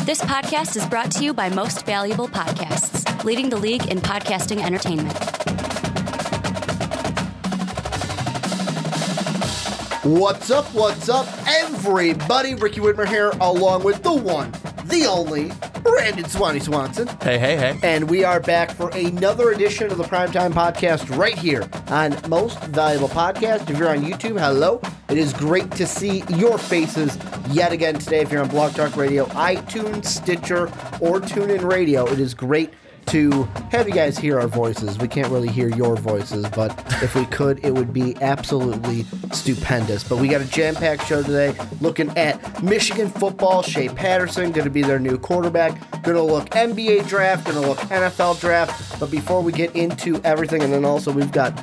This podcast is brought to you by Most Valuable Podcasts, leading the league in podcasting entertainment. What's up, everybody? Ricky Widmer here, along with the one, the only, Brandon Swanson. Hey. And we are back for another edition of the Primetime Podcast right here on Most Valuable Podcast. If you're on YouTube, hello. It is great to see your faces yet again today. If you're on Blog Talk Radio, iTunes, Stitcher, or TuneIn Radio, it is great to have you guys hear our voices. We can't really hear your voices, but if we could, it would be absolutely stupendous. But we got a jam-packed show today looking at Michigan football. Shea Patterson going to be their new quarterback. Going to look NBA draft, going to look NFL draft. But before we get into everything, and then also we've got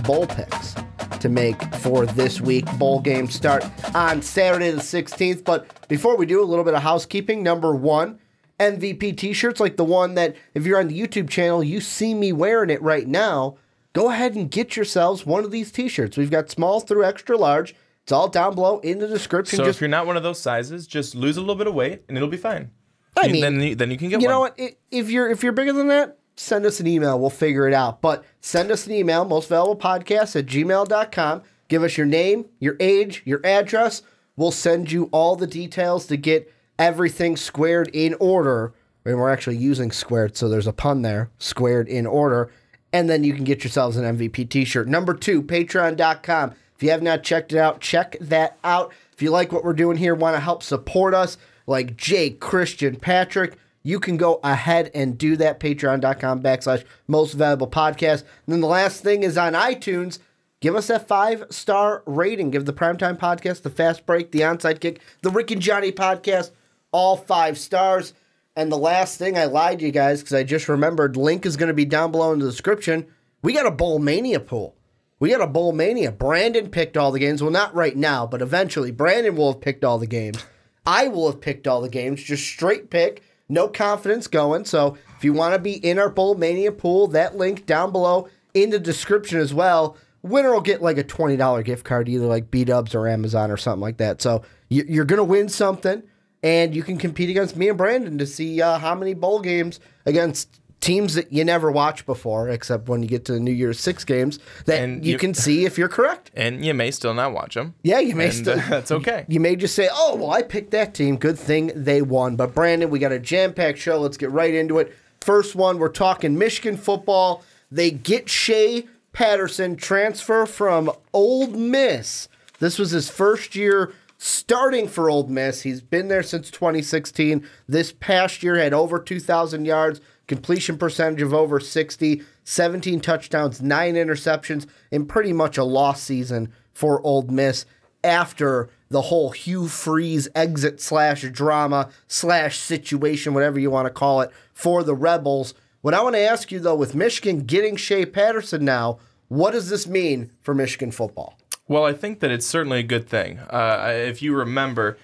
bowl picks to make for this week. Bowl games start on Saturday the 16th. But before we do, a little bit of housekeeping. Number one, MVP t-shirts like the one that, if you're on the YouTube channel, you see me wearing it right now. Go ahead and get yourselves one of these t-shirts. We've got small through extra large. It's all down below in the description. So if you're not one of those sizes, just lose a little bit of weight and it'll be fine. I mean, then you can get one. You know what? If you're bigger than that, send us an email. We'll figure it out. But send us an email, mostvaluablepodcast@gmail.com. Give us your name, your age, your address. We'll send you all the details to get everything squared in order. And we're actually using squared, so there's a pun there. Squared in order. And then you can get yourselves an MVP t-shirt. Number two, patreon.com. If you have not checked it out, check that out. If you like what we're doing here, want to help support us, like Jake, Christian, Patrick, you can go ahead and do that. Patreon.com/mostvaluablepodcast. And then the last thing is on iTunes. Give us that 5-star rating. Give the Primetime Podcast, the Fast Break, the Onside Kick, the Rick and Johnny Podcast, all 5 stars. And the last thing, I lied to you guys because I just remembered, link is going to be down below in the description. We got a Bowl Mania pool. Brandon picked all the games. Well, not right now, but eventually. Brandon will have picked all the games. I will have picked all the games. Just straight pick. No confidence going. So if you want to be in our Bowl Mania pool, that link down below in the description as well. Winner will get like a $20 gift card, either like B-Dubs or Amazon or something like that. So you're going to win something, and you can compete against me and Brandon to see how many bowl games against teams that you never watched before, except when you get to the New Year's 6 games, that you can see if you're correct. And you may still not watch them. Yeah, you may still. That's okay. You may just say, oh, well, I picked that team. Good thing they won. But Brandon, we got a jam-packed show. Let's get right into it. First one, we're talking Michigan football. They get Shea Patterson, transfer from Ole Miss. This was his first year starting for Ole Miss. He's been there since 2016. This past year had over 2,000 yards, completion percentage of over 60, 17 touchdowns, 9 interceptions, and pretty much a lost season for Ole Miss after the whole Hugh Freeze exit / drama / situation, whatever you want to call it, for the Rebels. What I want to ask you, though, with Michigan getting Shea Patterson now, what does this mean for Michigan football? Well, I think that it's certainly a good thing. If you remember,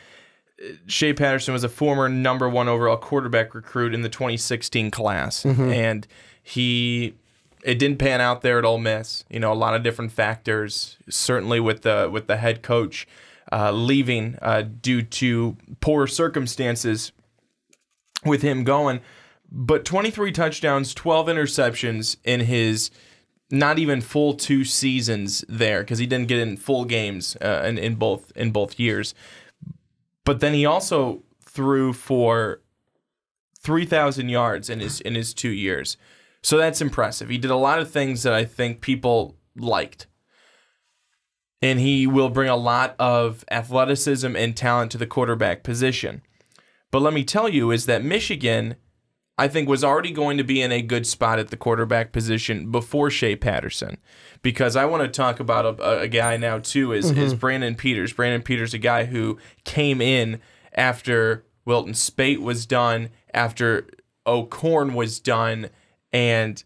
Shea Patterson was a former number 1 overall quarterback recruit in the 2016 class, and it didn't pan out there at Ole Miss. You know, a lot of different factors. Certainly with the head coach leaving due to poor circumstances with him going. But 23 touchdowns, 12 interceptions in his not even full 2 seasons there, because he didn't get in full games in both years. But then he also threw for 3,000 yards in his 2 years. So that's impressive. He did a lot of things that I think people liked. And he will bring a lot of athleticism and talent to the quarterback position. But let me tell you is that Michigan, I think, was already going to be in a good spot at the quarterback position before Shea Patterson, because I want to talk about a guy now too is Brandon Peters. Brandon Peters, a guy who came in after Wilton Spate was done, after O'Korn was done, and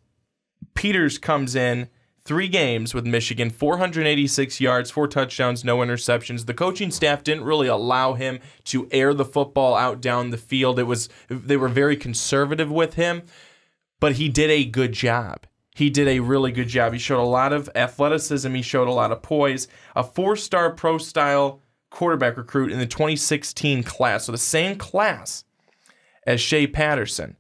Peters comes in 3 games with Michigan, 486 yards, 4 touchdowns, no interceptions. The coaching staff didn't really allow him to air the football out down the field. They were very conservative with him, but he did a good job. He did a really good job. He showed a lot of athleticism. He showed a lot of poise. A 4-star pro-style quarterback recruit in the 2016 class. So the same class as Shea Patterson.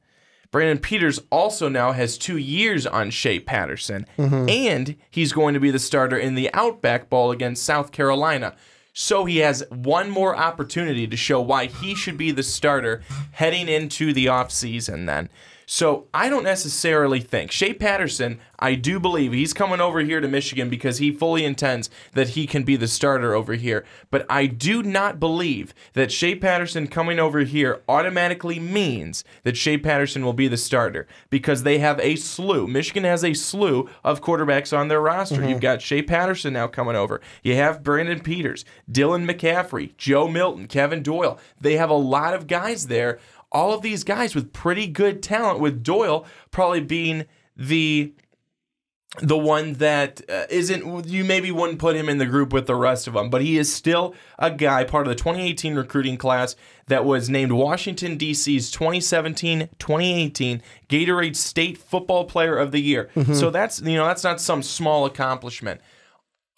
Brandon Peters also now has 2 years on Shea Patterson, and he's going to be the starter in the Outback Bowl against South Carolina. So he has one more opportunity to show why he should be the starter heading into the offseason then. So I don't necessarily think Shea Patterson, I do believe he's coming over here to Michigan because he fully intends that he can be the starter over here. But I do not believe that Shea Patterson coming over here automatically means that Shea Patterson will be the starter, because they have a slew. Michigan has a slew of quarterbacks on their roster. You've got Shea Patterson now coming over. You have Brandon Peters, Dylan McCaffrey, Joe Milton, Kevin Doyle. They have a lot of guys there. All of these guys with pretty good talent, with Doyle probably being the one that isn't, you maybe wouldn't put him in the group with the rest of them, but he is still a guy, part of the 2018 recruiting class that was named Washington, D.C.'s 2017-2018 Gatorade State Football Player of the Year. So that's not some small accomplishment.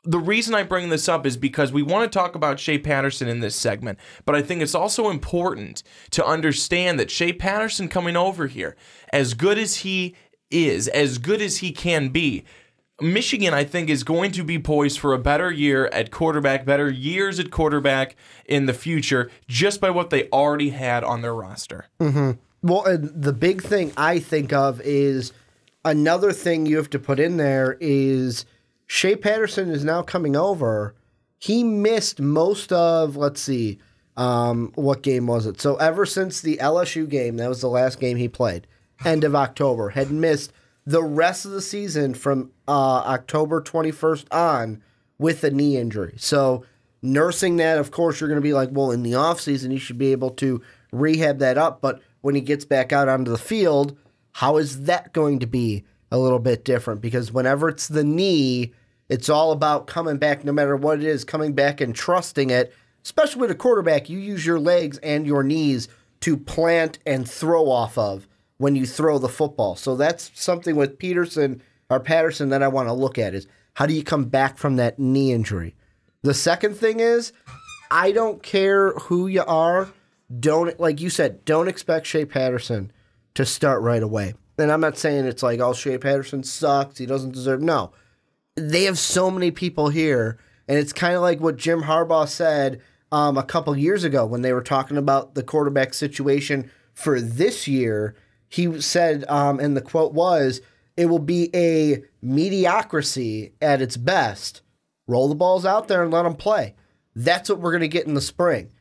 The reason I bring this up is because we want to talk about Shea Patterson in this segment, but I think it's also important to understand that Shea Patterson coming over here, as good as he is, as good as he can be, Michigan, I think, is going to be poised for a better year at quarterback, better years at quarterback in the future, just by what they already had on their roster. Well, and the big thing I think of is another thing you have to put in there is Shea Patterson is now coming over. He missed most of, let's see, what game was it? So ever since the LSU game, that was the last game he played, end of October, had missed the rest of the season from October 21st on with a knee injury. So nursing that, of course, you're going to be like, well, in the offseason, you should be able to rehab that up. But when he gets back out onto the field, how is that going to be a little bit different? Because whenever it's the knee, it's all about coming back no matter what it is, coming back and trusting it. Especially with a quarterback, you use your legs and your knees to plant and throw off of when you throw the football. So that's something with Patterson that I want to look at is how do you come back from that knee injury? The second thing is, I don't care who you are. Don't, like you said, don't expect Shea Patterson to start right away. And I'm not saying it's like, oh, Shea Patterson sucks, he doesn't deserve. No. They have so many people here, and it's kind of like what Jim Harbaugh said a couple years ago when they were talking about the quarterback situation for this year. He said, and the quote was, it will be a mediocrity at its best. Roll the balls out there and let them play. That's what we're going to get in the spring.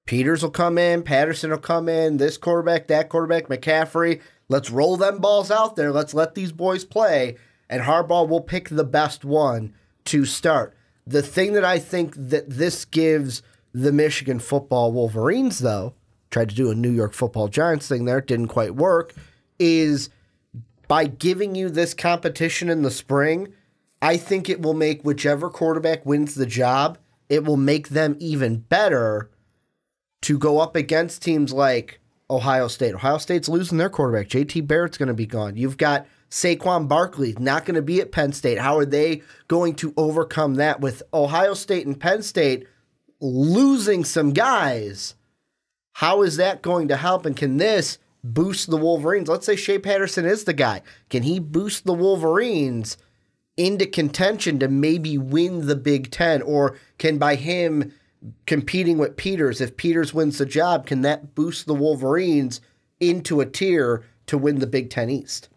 Peters will come in, Patterson will come in, this quarterback, that quarterback, McCaffrey. Let's roll them balls out there. Let's let these boys play. And Harbaugh will pick the best one to start. The thing that I think that this gives the Michigan football Wolverines, though, tried to do a New York football Giants thing there, didn't quite work, is by giving you this competition in the spring, I think it will make whichever quarterback wins the job, it will make them even better to go up against teams like Ohio State. Ohio State's losing their quarterback. JT Barrett's going to be gone. You've got Saquon Barkley not going to be at Penn State. How are they going to overcome that with Ohio State and Penn State losing some guys? How is that going to help? And can this boost the Wolverines? Let's say Shea Patterson is the guy. Can he boost the Wolverines into contention to maybe win the Big Ten? Or can, by him competing with Peters, if Peters wins the job, can that boost the Wolverines into a tier to win the Big Ten East?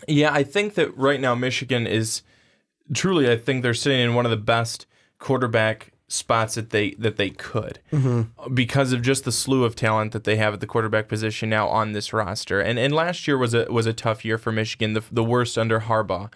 Yeah, I think that right now Michigan is truly, I think they're sitting in one of the best quarterback spots that they could, because of just the slew of talent that they have at the quarterback position now on this roster. And last year was a tough year for Michigan, the worst under Harbaugh.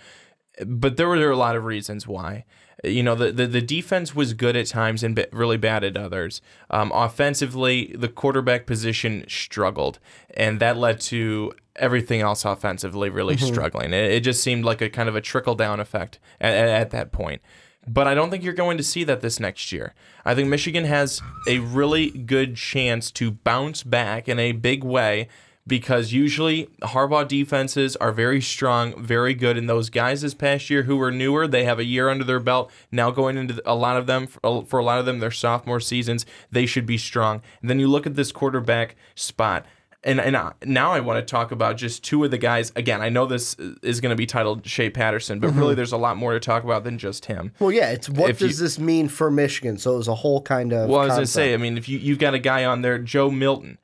But there were a lot of reasons why. You know, the defense was good at times and really bad at others. Offensively, the quarterback position struggled, and that led to everything else offensively really struggling. It just seemed like a kind of a trickle-down effect at that point. But I don't think you're going to see that this next year. I think Michigan has a really good chance to bounce back in a big way, because usually Harbaugh defenses are very strong, very good, and those guys this past year who were newer, they have a year under their belt. Now going into a lot of them, for a lot of them, their sophomore seasons, they should be strong. And then you look at this quarterback spot. Now I want to talk about just two of the guys. Again, I know this is going to be titled Shea Patterson, but really there's a lot more to talk about than just him. Well, yeah, it's what does this mean for Michigan? So it was a whole kind of Well, I was going to say, I mean, if you've got a guy on there, Joe Milton,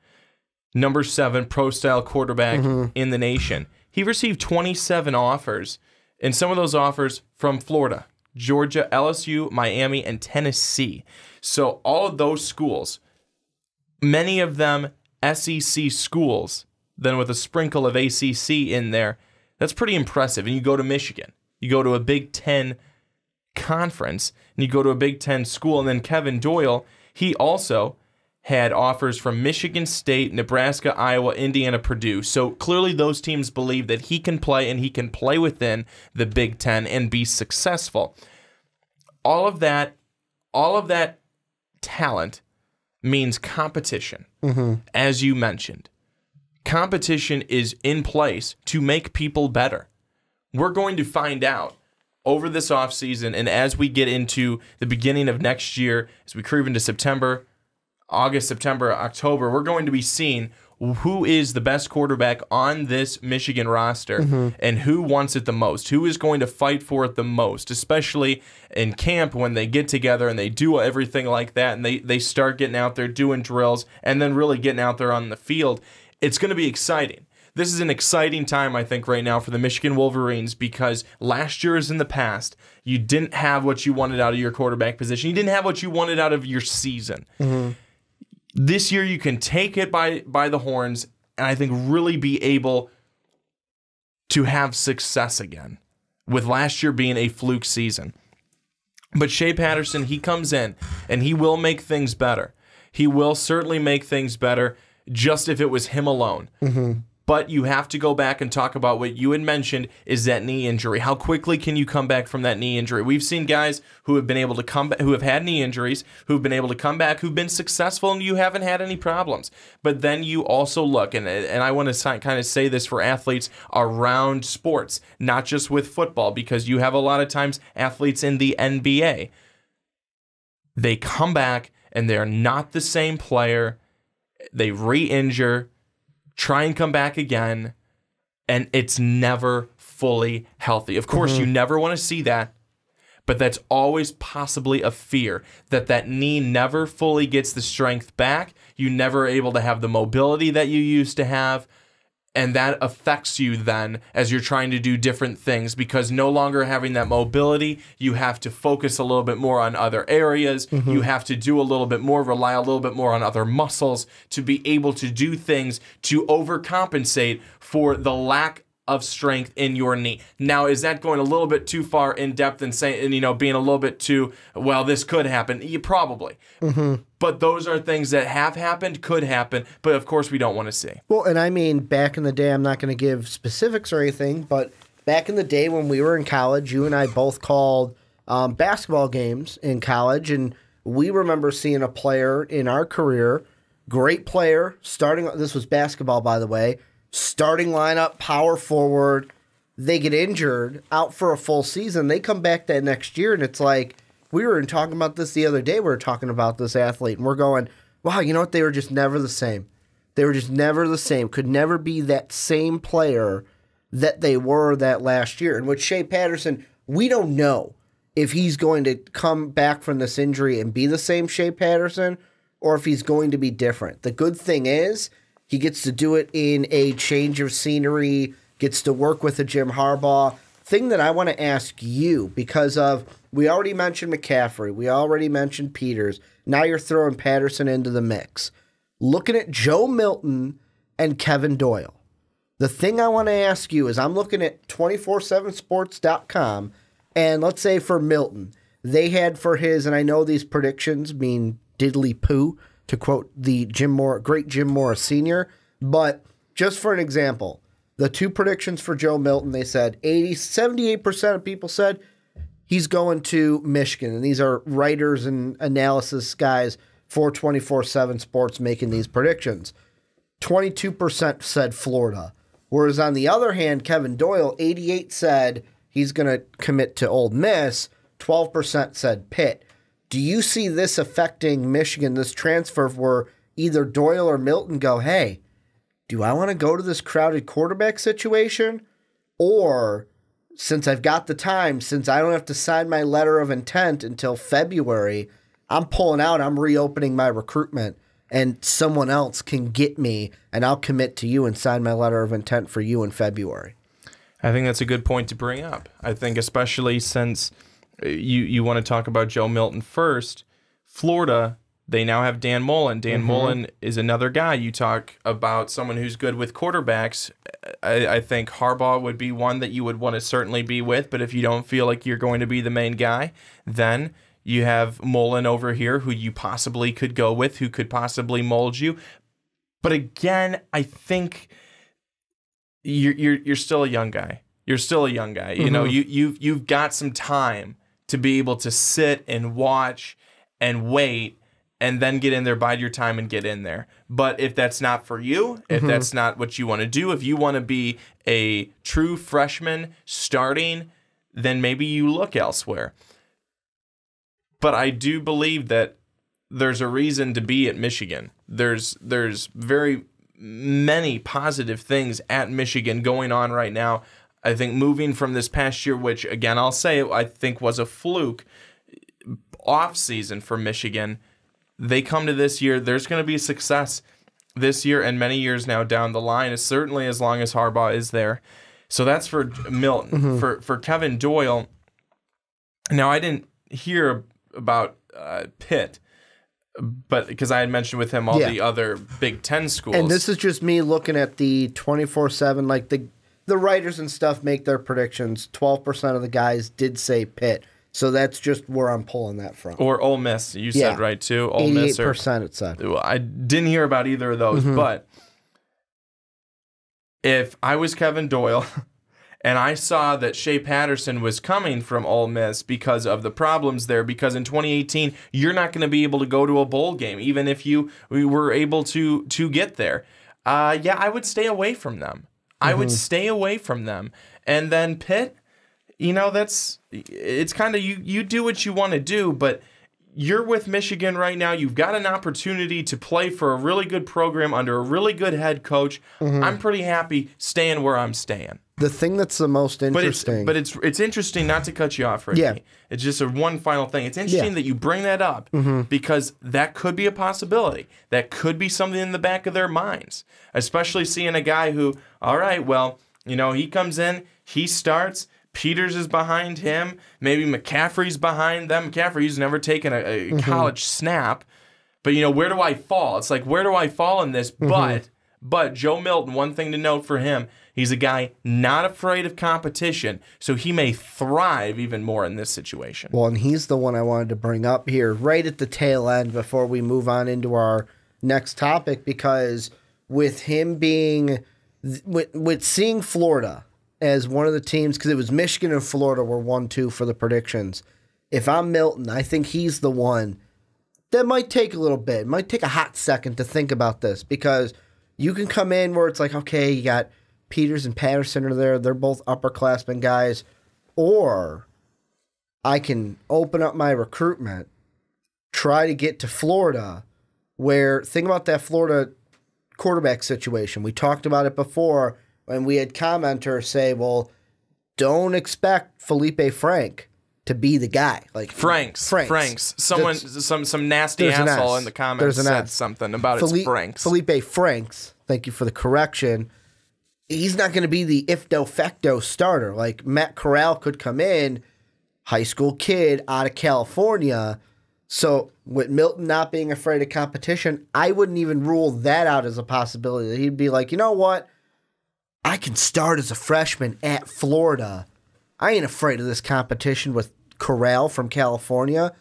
number 7 pro-style quarterback in the nation. He received 27 offers, and some of those offers from Florida, Georgia, LSU, Miami, and Tennessee. So all of those schools, many of them SEC schools, then with a sprinkle of ACC in there, that's pretty impressive. And you go to Michigan, you go to a Big Ten conference, and you go to a Big Ten school, and then Kevin Doyle, he also had offers from Michigan State, Nebraska, Iowa, Indiana, Purdue. So clearly those teams believe that he can play, and he can play within the Big Ten and be successful. All of that talent means competition, as you mentioned. Competition is in place to make people better. We're going to find out over this offseason, and as we get into the beginning of next year, as we creep into September, August, September, October, we're going to be seeing who is the best quarterback on this Michigan roster and who wants it the most, who is going to fight for it the most, especially in camp when they get together and they do everything like that and they start getting out there doing drills and then really getting out there on the field. It's going to be exciting. This is an exciting time, I think, right now for the Michigan Wolverines because last year is in the past. You didn't have what you wanted out of your quarterback position. You didn't have what you wanted out of your season. This year, you can take it by the horns and I think really be able to have success again, with last year being a fluke season. But Shea Patterson, he comes in and he will make things better. He will certainly make things better just if it was him alone. But you have to go back and talk about what you had mentioned is that knee injury. How quickly can you come back from that knee injury? We've seen guys who have been able to come back, who have had knee injuries, who've been able to come back, who've been successful, and you haven't had any problems. But then you also look, and I want to kind of say this for athletes around sports, not just with football, because you have a lot of times athletes in the NBA. They come back, and they're not the same player. They re-injure, try and come back again, and it's never fully healthy. Of course, you never want to see that, but that's always possibly a fear, that knee never fully gets the strength back. You never are able to have the mobility that you used to have, and that affects you then as you're trying to do different things because no longer having that mobility, you have to focus a little bit more on other areas. You have to do a little bit more, rely a little bit more on other muscles to be able to do things to overcompensate for the lack of strength in your knee. Now, is that going a little bit too far in depth and saying, being a little bit too, well, this could happen? Probably. But those are things that have happened, could happen, but of course we don't want to see. Well, and I mean, back in the day, I'm not going to give specifics or anything, but back in the day when we were in college, you and I both called basketball games in college, and we remember seeing a player in our career, great player, this was basketball, by the way, starting lineup, power forward, they get injured, out for a full season, they come back that next year, and it's like, we were talking about this the other day, we were talking about this athlete, and we're going, wow, you know what, they were just never the same. They were just never the same, could never be that same player that they were that last year. And with Shea Patterson, we don't know if he's going to come back from this injury and be the same Shea Patterson, or if he's going to be different. The good thing is, he gets to do it in a change of scenery, gets to work with a Jim Harbaugh. Thing that I want to ask you, because of, we already mentioned McCaffrey, we already mentioned Peters, now you're throwing Patterson into the mix. Looking at Joe Milton and Kevin Doyle, the thing I want to ask you is, I'm looking at 247sports.com, and let's say for Milton, they had for his, and I know these predictions mean diddly poo, to quote the great Jim Morris Sr., but just for an example, the two predictions for Joe Milton, they said 78% of people said he's going to Michigan, and these are writers and analysis guys for 247 Sports making these predictions. 22% said Florida, whereas on the other hand, Kevin Doyle, 88 said he's going to commit to Ole Miss, 12% said Pitt. Do you see this affecting Michigan, this transfer where either Doyle or Milton go, hey, do I want to go to this crowded quarterback situation? Or since I've got the time, since I don't have to sign my letter of intent until February, I'm pulling out, I'm reopening my recruitment, and someone else can get me, and I'll commit to you and sign my letter of intent for you in February. I think that's a good point to bring up. I think especially since you want to talk about Joe Milton first, Florida, they now have Dan Mullen. Dan Mullen is another guy. You talk about someone who's good with quarterbacks. I think Harbaugh would be one that you would want to certainly be with, but if you don't feel like you're going to be the main guy, then you have Mullen over here who you possibly could go with, who could possibly mold you. But again, I think you're still a young guy. You're still a young guy. You know, you've got some time to be able to sit and watch and wait and then get in there, bide your time and get in there. But if that's not for you, if that's not what you want to do, if you want to be a true freshman starting, then maybe you look elsewhere. But I do believe that there's a reason to be at Michigan. There's very many positive things at Michigan going on right now. I think moving from this past year, which again I'll say I think was a fluke off season for Michigan, they come to this year. There's going to be success this year and many years now down the line, certainly as long as Harbaugh is there. So that's for Milton. For Kevin Doyle, now I didn't hear about Pitt, but because I had mentioned with him all the other Big Ten schools. And this is just me looking at the 24/7, like the writers and stuff make their predictions. 12% of the guys did say Pitt. So that's just where I'm pulling that from. Or Ole Miss, you said right too. Ole 88% it said. I didn't hear about either of those, but if I was Kevin Doyle and I saw that Shea Patterson was coming from Ole Miss because of the problems there, because in 2018 you're not going to be able to go to a bowl game, even if we were able to get there. I would stay away from them. I would stay away from them. And then Pitt, you know, it's kind of you do what you want to do, but you're with Michigan right now. You've got an opportunity to play for a really good program under a really good head coach. I'm pretty happy staying where I'm staying. The thing that's the most interesting... But it's interesting, not to cut you off, Ricky. Yeah. It's just one final thing. It's interesting that you bring that up because that could be a possibility. That could be something in the back of their minds, especially seeing a guy who, all right, well, you know, he comes in, he starts... Peters is behind him. Maybe McCaffrey's behind them. McCaffrey's never taken a college snap. But, you know, where do I fall? It's like, where do I fall in this? But Joe Milton, one thing to note for him, he's a guy not afraid of competition, so he may thrive even more in this situation. Well, and he's the one I wanted to bring up here right at the tail end before we move on into our next topic, because with him being, with seeing Florida as one of the teams, because it was Michigan and Florida were 1-2 for the predictions. If I'm Milton, I think he's the one that might take a little bit. It might take a hot second to think about this, because you can come in where it's like, okay, you got Peters and Patterson are there. They're both upperclassmen guys. Or I can open up my recruitment, try to get to Florida, where, think about that Florida quarterback situation. We talked about it before, and we had commenters say, well, don't expect Felipe Frank to be the guy. Like Franks. Someone, some nasty asshole in the comments said something about it's Franks. Felipe Franks, thank you for the correction. He's not going to be the if de facto starter. Like Matt Corral could come in, high school kid out of California. So with Milton not being afraid of competition, I wouldn't even rule that out as a possibility. That he'd be like, you know what? I can start as a freshman at Florida. I ain't afraid of this competition with Corral from California.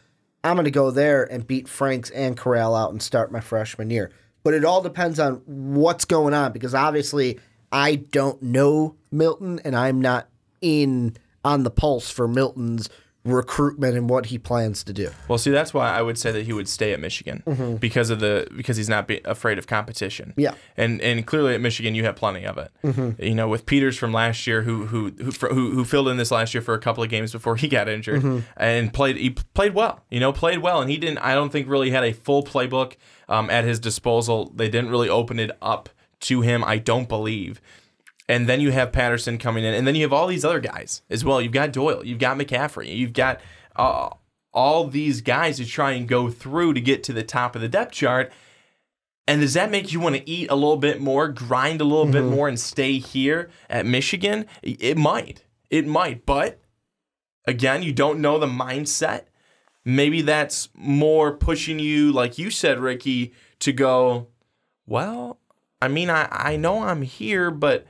I'm going to go there and beat Franks and Corral out and start my freshman year. But it all depends on what's going on, because obviously I don't know Milton, and I'm not on the pulse for Milton's recruitment and what he plans to do. Well, see, that's why I would say that he would stay at Michigan because he's not afraid of competition. Yeah, and clearly at Michigan you have plenty of it. You know, with Peters from last year, who filled in this last year for a couple of games before he got injured and played well. You know, played well, and he didn't. I don't think really had a full playbook at his disposal. They didn't really open it up to him, I don't believe. And then you have Patterson coming in, and then you have all these other guys as well. You've got Doyle, you've got McCaffrey, you've got all these guys to try and go through to get to the top of the depth chart. And does that make you want to eat a little bit more, grind a little bit more, and stay here at Michigan? It might. It might. But, again, you don't know the mindset. Maybe that's more pushing you, like you said, Ricky, to go, well, I mean, I know I'm here, but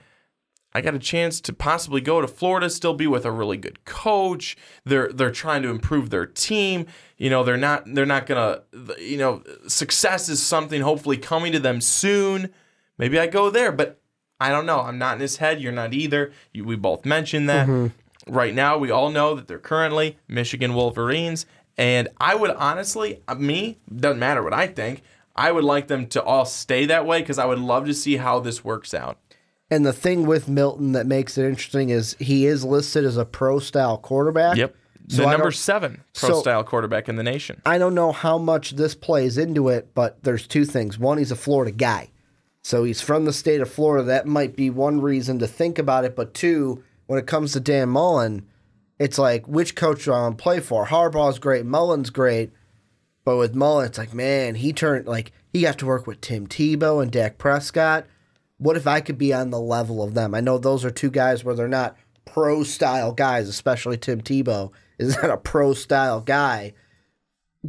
I got a chance to possibly go to Florida, still be with a really good coach. They're trying to improve their team. You know, they're not gonna, you know, success is something hopefully coming to them soon. Maybe I go there, but I don't know. I'm not in his head. You're not either. We both mentioned that. Right now, we all know that they're currently Michigan Wolverines, and I would honestly, doesn't matter what I think, I would like them to all stay that way because I would love to see how this works out. And the thing with Milton that makes it interesting is he is listed as a pro-style quarterback. Yep. So the number 7 pro-style quarterback in the nation. I don't know how much this plays into it, but there's two things. One, he's a Florida guy. So he's from the state of Florida. That might be one reason to think about it. But two, when it comes to Dan Mullen, it's like, which coach do I want to play for? Harbaugh's great. Mullen's great. But with Mullen, it's like, man, he got to work with Tim Tebow and Dak Prescott. What if I could be on the level of them? I know those are two guys where they're not pro-style guys, especially Tim Tebow is not a pro-style guy.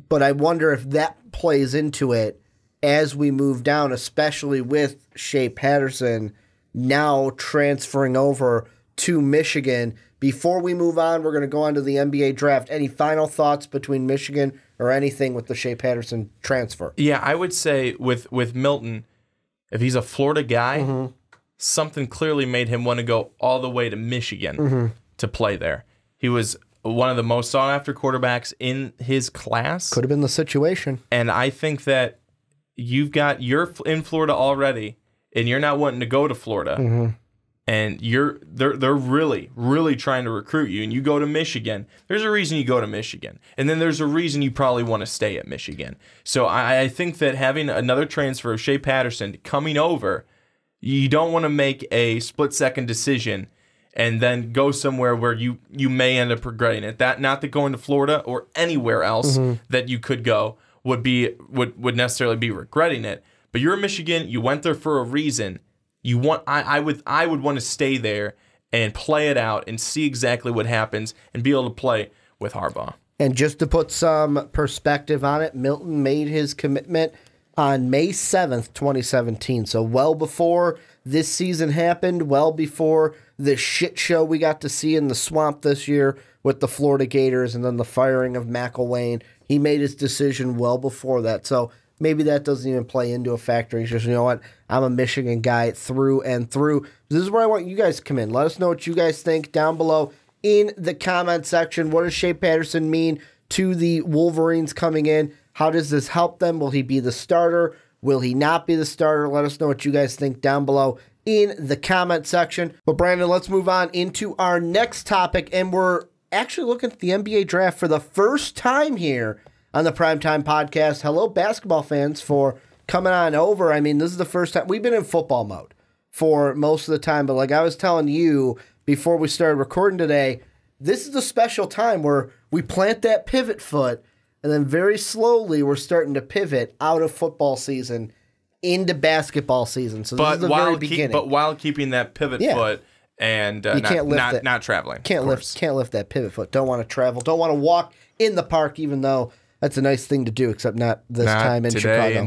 But I wonder if that plays into it as we move down, especially with Shea Patterson now transferring over to Michigan. Before we move on, we're going to go on to the NBA draft. Any final thoughts between Michigan or anything with the Shea Patterson transfer? Yeah, I would say with Milton, if he's a Florida guy, something clearly made him want to go all the way to Michigan to play there. He was one of the most sought-after quarterbacks in his class. Could have been the situation. And I think that you're in Florida already, and you're not wanting to go to Florida, and they're really, really trying to recruit you, and you go to Michigan. There's a reason you go to Michigan, and then there's a reason you probably want to stay at Michigan. So I think that having another transfer of Shea Patterson coming over, you don't want to make a split-second decision and then go somewhere where you may end up regretting it. Not that going to Florida or anywhere else that you could go would necessarily be regretting it. But you're in Michigan. You went there for a reason. I would want to stay there and play it out and see exactly what happens and be able to play with Harbaugh. And just to put some perspective on it, Milton made his commitment on May 7th, 2017. So well before this season happened, well before the shit show we got to see in the swamp this year with the Florida Gators and then the firing of McElwain. He made his decision well before that. So maybe that doesn't even play into a factor. He's just, you know what, I'm a Michigan guy through and through. This is where I want you guys to come in. Let us know what you guys think down below in the comment section. What does Shea Patterson mean to the Wolverines coming in? How does this help them? Will he be the starter? Will he not be the starter? Let us know what you guys think down below in the comment section. But Brandon, let's move on into our next topic, and we're actually looking at the NBA draft for the first time here on the Primetime Podcast. Hello, basketball fans, for coming on over. I mean, this is the first time. We've been in football mode for most of the time, but like I was telling you before we started recording today, this is a special time where we plant that pivot foot, and then very slowly we're starting to pivot out of football season into basketball season. So this is the very beginning. But while keeping that pivot foot and not traveling. Can't lift that pivot foot. Don't want to travel. Don't want to walk in the park, even though that's a nice thing to do, except not this time in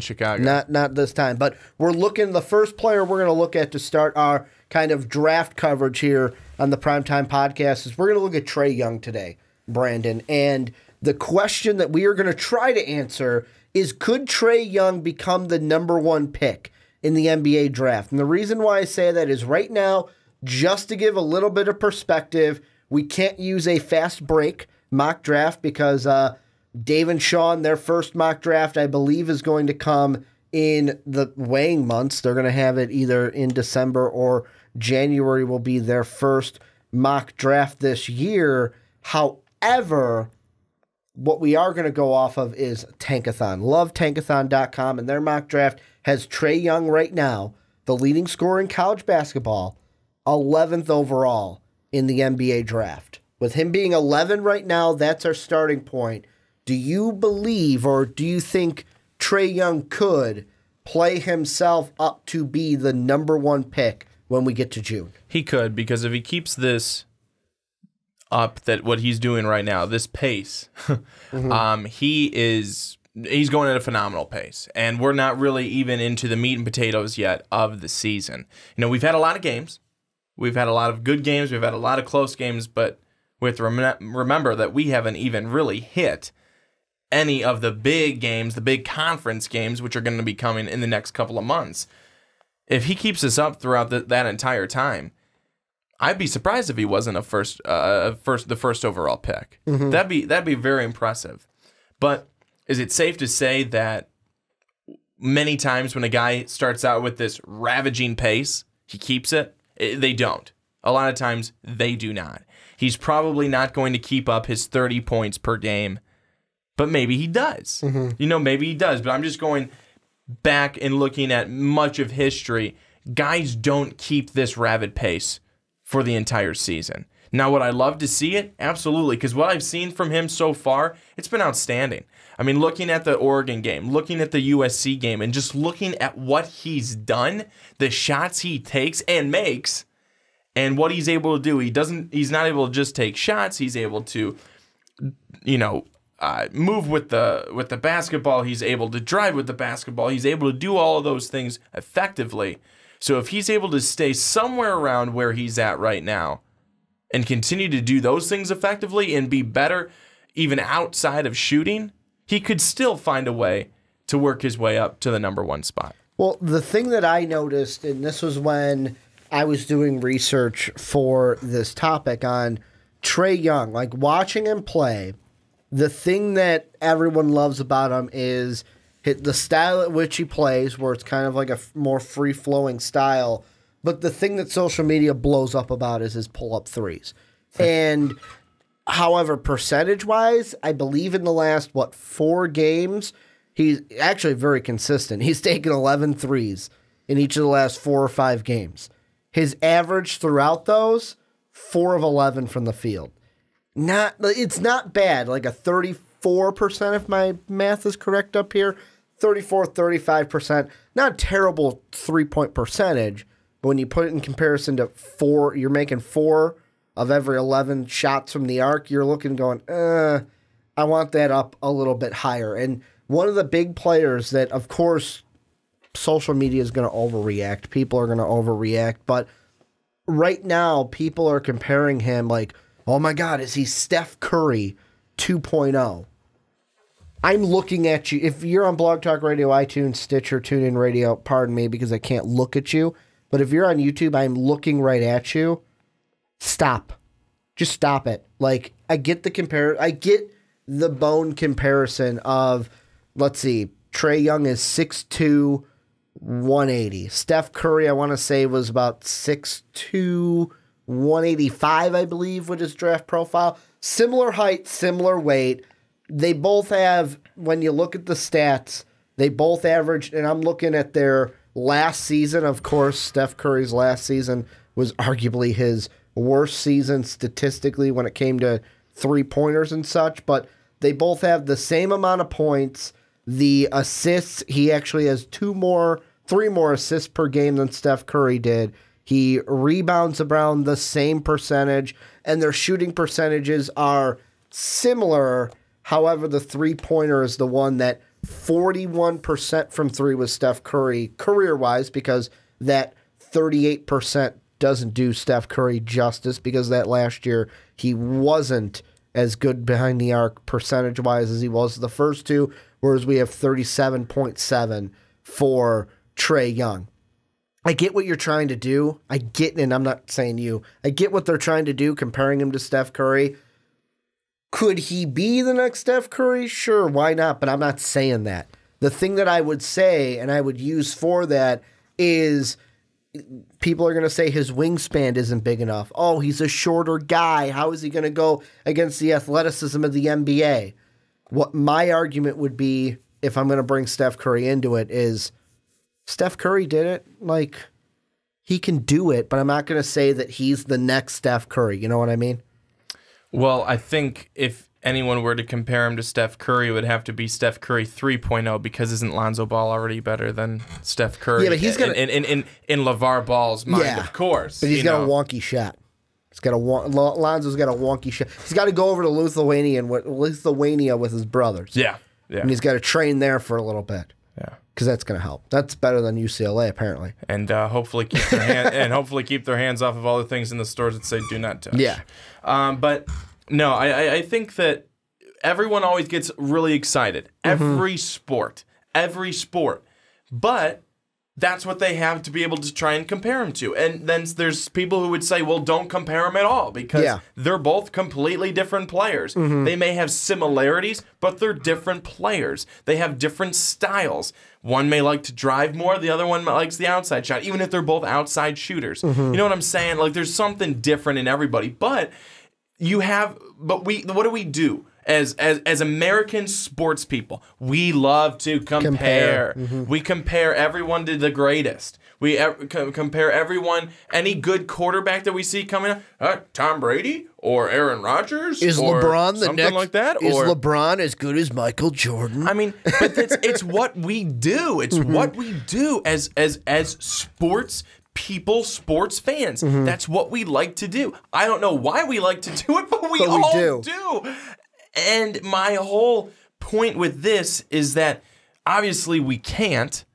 Chicago. Not this time. But we're looking, the first player we're going to look at to start our kind of draft coverage here on the Primetime Podcast is we're going to look at Trae Young today, Brandon. And the question that we are going to try to answer is, could Trae Young become the #1 pick in the NBA draft? And the reason why I say that is right now, just to give a little bit of perspective, we can't use a fast break mock draft because Dave and Sean, their first mock draft, I believe, is going to come in the weighing months. They're going to have it either in December or January will be their first mock draft this year. However, what we are going to go off of is Tankathon. Love Tankathon.com, and their mock draft has Trae Young right now the leading scorer in college basketball, 11th overall in the NBA draft. With him being 11 right now, that's our starting point. Do you believe or do you think Trae Young could play himself up to be the number 1 pick when we get to June? He could, because if he keeps this up, that what he's doing right now, this pace, he's going at a phenomenal pace, and we're not really even into the meat and potatoes yet of the season. You know, we've had a lot of games, we've had a lot of good games, we've had a lot of close games, but we have to remember that we haven't even really hit any of the big games, the big conference games, which are going to be coming in the next couple of months. If he keeps this up throughout that entire time, I'd be surprised if he wasn't the first overall pick. That'd be very impressive. But is it safe to say that many times when a guy starts out with this ravaging pace, he keeps it? They don't. A lot of times they do not. He's probably not going to keep up his 30 points per game, but maybe he does. You know, maybe he does. But I'm just going back and looking at much of history. Guys don't keep this rapid pace for the entire season. Now, would I love to see it? Absolutely, because what I've seen from him so far, it's been outstanding. I mean, looking at the Oregon game, looking at the USC game, and just looking at what he's done, the shots he takes and makes, and what he's able to do. He's not able to just take shots. He's able to, move with the basketball. He's able to drive with the basketball. He's able to do all of those things effectively. So if he's able to stay somewhere around where he's at right now and continue to do those things effectively and be better even outside of shooting, he could still find a way to work his way up to the number 1 spot. Well, the thing that I noticed, and this was when I was doing research for this topic on Trae Young, like watching him play, the thing that everyone loves about him is the style at which he plays, where it's kind of like a more free-flowing style. But the thing that social media blows up about is his pull-up threes. And however, percentage-wise, I believe in the last, 4 games, he's actually very consistent. He's taken 11 threes in each of the last 4 or 5 games. His average throughout those, 4 of 11 from the field. It's not bad, like a 34%, if my math is correct up here, 35%. Not a terrible 3-point percentage, but when you put it in comparison to 4, you're making 4 of every 11 shots from the arc, you're looking going, I want that up a little bit higher. And one of the big players that, of course, social media is going to overreact. People are going to overreact. But right now, people are comparing him like, oh my God, is he Steph Curry 2.0? I'm looking at you. If you're on Blog Talk Radio, iTunes, Stitcher, TuneIn Radio, pardon me because I can't look at you. But if you're on YouTube, I'm looking right at you. Stop. Just stop it. Like, I get the bone comparison of, let's see, Trae Young is 6'2", 180. Steph Curry, I want to say, was about 6'2", 185, I believe, with his draft profile. Similar height, similar weight. They both have, when you look at the stats, they both averaged, and I'm looking at their last season. Of course, Steph Curry's last season was arguably his worst season statistically when it came to three-pointers and such, but they both have the same amount of points. The assists, he actually has 3 more assists per game than Steph Curry did. He rebounds around the same percentage, and their shooting percentages are similar. However, the three-pointer is the one that 41% from 3 was Steph Curry career-wise, because that 38% doesn't do Steph Curry justice, because that last year he wasn't as good behind the arc percentage-wise as he was the first 2, whereas we have 37.7 for Trae Young. I get what you're trying to do. I get, and I'm not saying you, I get what they're trying to do, comparing him to Steph Curry. Could he be the next Steph Curry? Sure, why not? But I'm not saying that. The thing that I would say, and I would use for that, is people are going to say his wingspan isn't big enough. Oh, he's a shorter guy. How is he going to go against the athleticism of the NBA? What my argument would be, if I'm going to bring Steph Curry into it, is Steph Curry did it like he can do it, but I'm not going to say that he's the next Steph Curry. You know what I mean? Well, I think if anyone were to compare him to Steph Curry, it would have to be Steph Curry 3.0 because isn't Lonzo Ball already better than Steph Curry? Yeah, but he's gonna in LeVar Ball's mind, of course. But he's got a wonky shot. Lonzo's got a wonky shot. He's got to go over to Lithuania with his brothers. Yeah. And he's got to train there for a little bit. Yeah. Because that's going to help. That's better than UCLA, apparently. And hopefully keep their hands off of all the things in the stores that say "do not touch." Yeah. But no, I think that everyone always gets really excited. Every sport, but that's what they have to be able to try and compare him to. And then there's people who would say, well, don't compare them at all because they're both completely different players. They may have similarities, but they're different players. They have different styles. One may like to drive more, the other one likes the outside shot, even if they're both outside shooters. You know what I'm saying? Like, there's something different in everybody. But what do we do? As American sports people, we love to compare. We compare everyone to the greatest. We compare everyone, any good quarterback that we see coming up, Tom Brady or Aaron Rodgers, is or LeBron the something next? Like that? Is or, LeBron as good as Michael Jordan? I mean, but it's what we do. It's what we do as sports people, sports fans. That's what we like to do. I don't know why we like to do it, but we all do. And my whole point with this is that obviously we can't,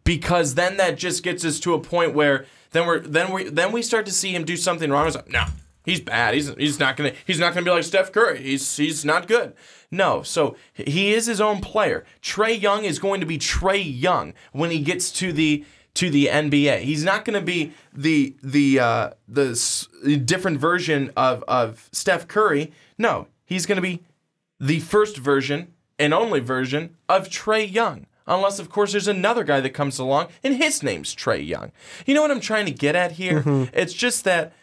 because then that just gets us to a point where then we start to see him do something wrong. It's like, no, he's bad. He's not gonna be like Steph Curry. He's not good. No, so he is his own player. Trae Young is going to be Trae Young when he gets to the NBA. He's not going to be the different version of Steph Curry. No. He's going to be the first version and only version of Trae Young. Unless, of course, there's another guy that comes along and his name's Trae Young. You know what I'm trying to get at here? It's just that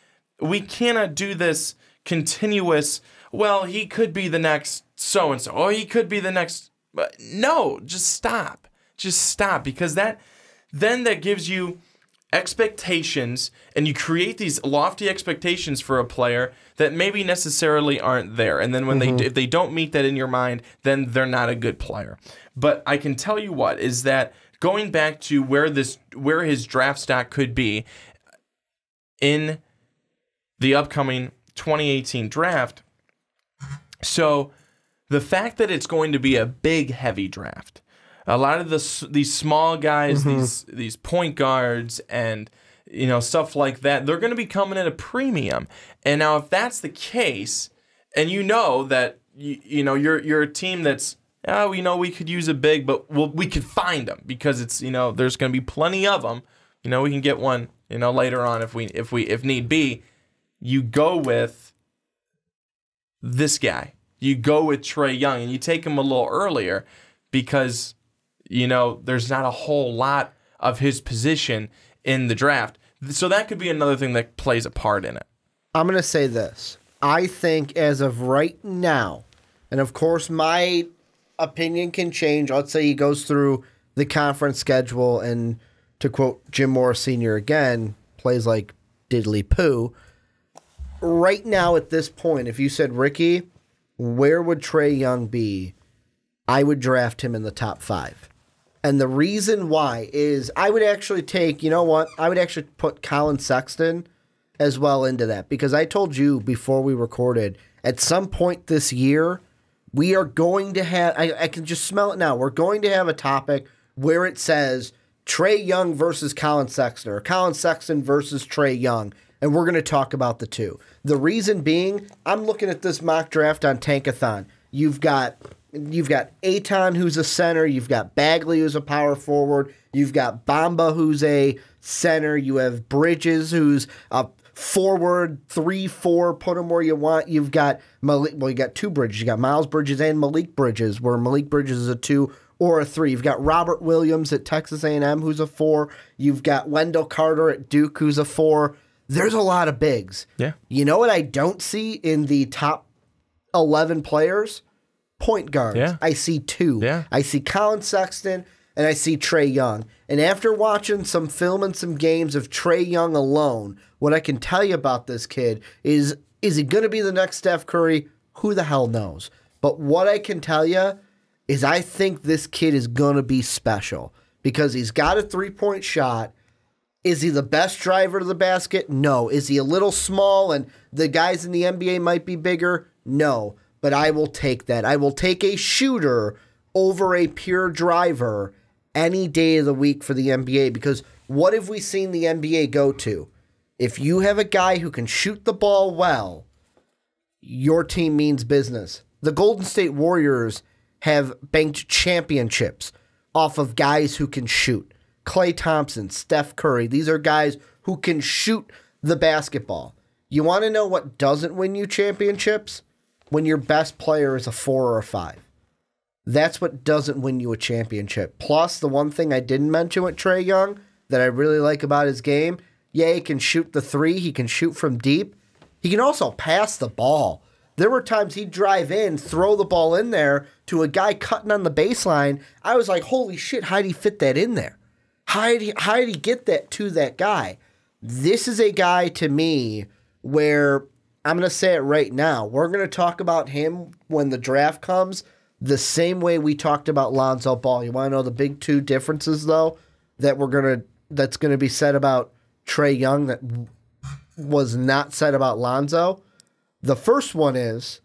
we cannot do this continuous, well, he could be the next so-and-so. Oh, he could be the next. No, just stop. Just stop. Because that gives you expectations, and you create these lofty expectations for a player that maybe necessarily aren't there. And then when if they don't meet that in your mind, then they're not a good player. But I can tell you what is that going back to where his draft stock could be in the upcoming 2018 draft. So the fact that it's going to be a big, heavy draft. A lot of these small guys, these point guards, and stuff like that, they're going to be coming at a premium. And now, if that's the case, and that you're a team that's we could use a big, but we could find them because it's there's going to be plenty of them. We can get one later on if need be. You go with this guy. You go with Trae Young, and you take him a little earlier because there's not a whole lot of his position in the draft. So that could be another thing that plays a part in it. I'm going to say this. I think as of right now, and of course my opinion can change. Let's say he goes through the conference schedule and, to quote Jim Morris Sr. again, plays like diddly poo. Right now at this point, if you said, Ricky, where would Trae Young be? I would draft him in the top 5. And the reason why is I would actually take, I would actually put Colin Sexton as well into that. Because I told you before we recorded, at some point this year, we are going to have, I can just smell it now, we're going to have a topic where it says Trae Young versus Colin Sexton, or Colin Sexton versus Trae Young. And we're going to talk about the two. The reason being, I'm looking at this mock draft on Tankathon. You've got Aton, who's a center. You've got Bagley, who's a power forward. You've got Bamba, who's a center. You have Bridges, who's a forward, 3-4, put him where you want. You've got you got two Bridges. You got Miles Bridges and Malik Bridges, where Malik Bridges is a 2 or a 3. You've got Robert Williams at Texas A&M, who's a 4. You've got Wendell Carter at Duke, who's a 4. There's a lot of bigs. Yeah. You know what I don't see in the top 11 players? Point guards. Yeah. I see 2. Yeah. I see Colin Sexton, and I see Trae Young. And after watching some film and some games of Trae Young alone, what I can tell you about this kid is he going to be the next Steph Curry? Who the hell knows? But what I can tell you is I think this kid is going to be special because he's got a three-point shot. Is he the best driver to the basket? No. Is he a little small and the guys in the NBA might be bigger? No. But I will take that. I will take a shooter over a pure driver any day of the week for the NBA, because what have we seen the NBA go to? If you have a guy who can shoot the ball well, your team means business. The Golden State Warriors have banked championships off of guys who can shoot. Klay Thompson, Steph Curry, these are guys who can shoot the basketball. You want to know what doesn't win you championships? When your best player is a 4 or a 5. That's what doesn't win you a championship. Plus, the one thing I didn't mention with Trae Young that I really like about his game, yeah, he can shoot the three, he can shoot from deep. He can also pass the ball. There were times he'd drive in, throw the ball in there to a guy cutting on the baseline. I was like, holy shit, how did he fit that in there? How did he get that to that guy? This is a guy to me where, I'm going to say it right now, we're going to talk about him when the draft comes the same way we talked about Lonzo Ball. You want to know the big two differences, though, that's going to be said about Trae Young that was not said about Lonzo? The first one is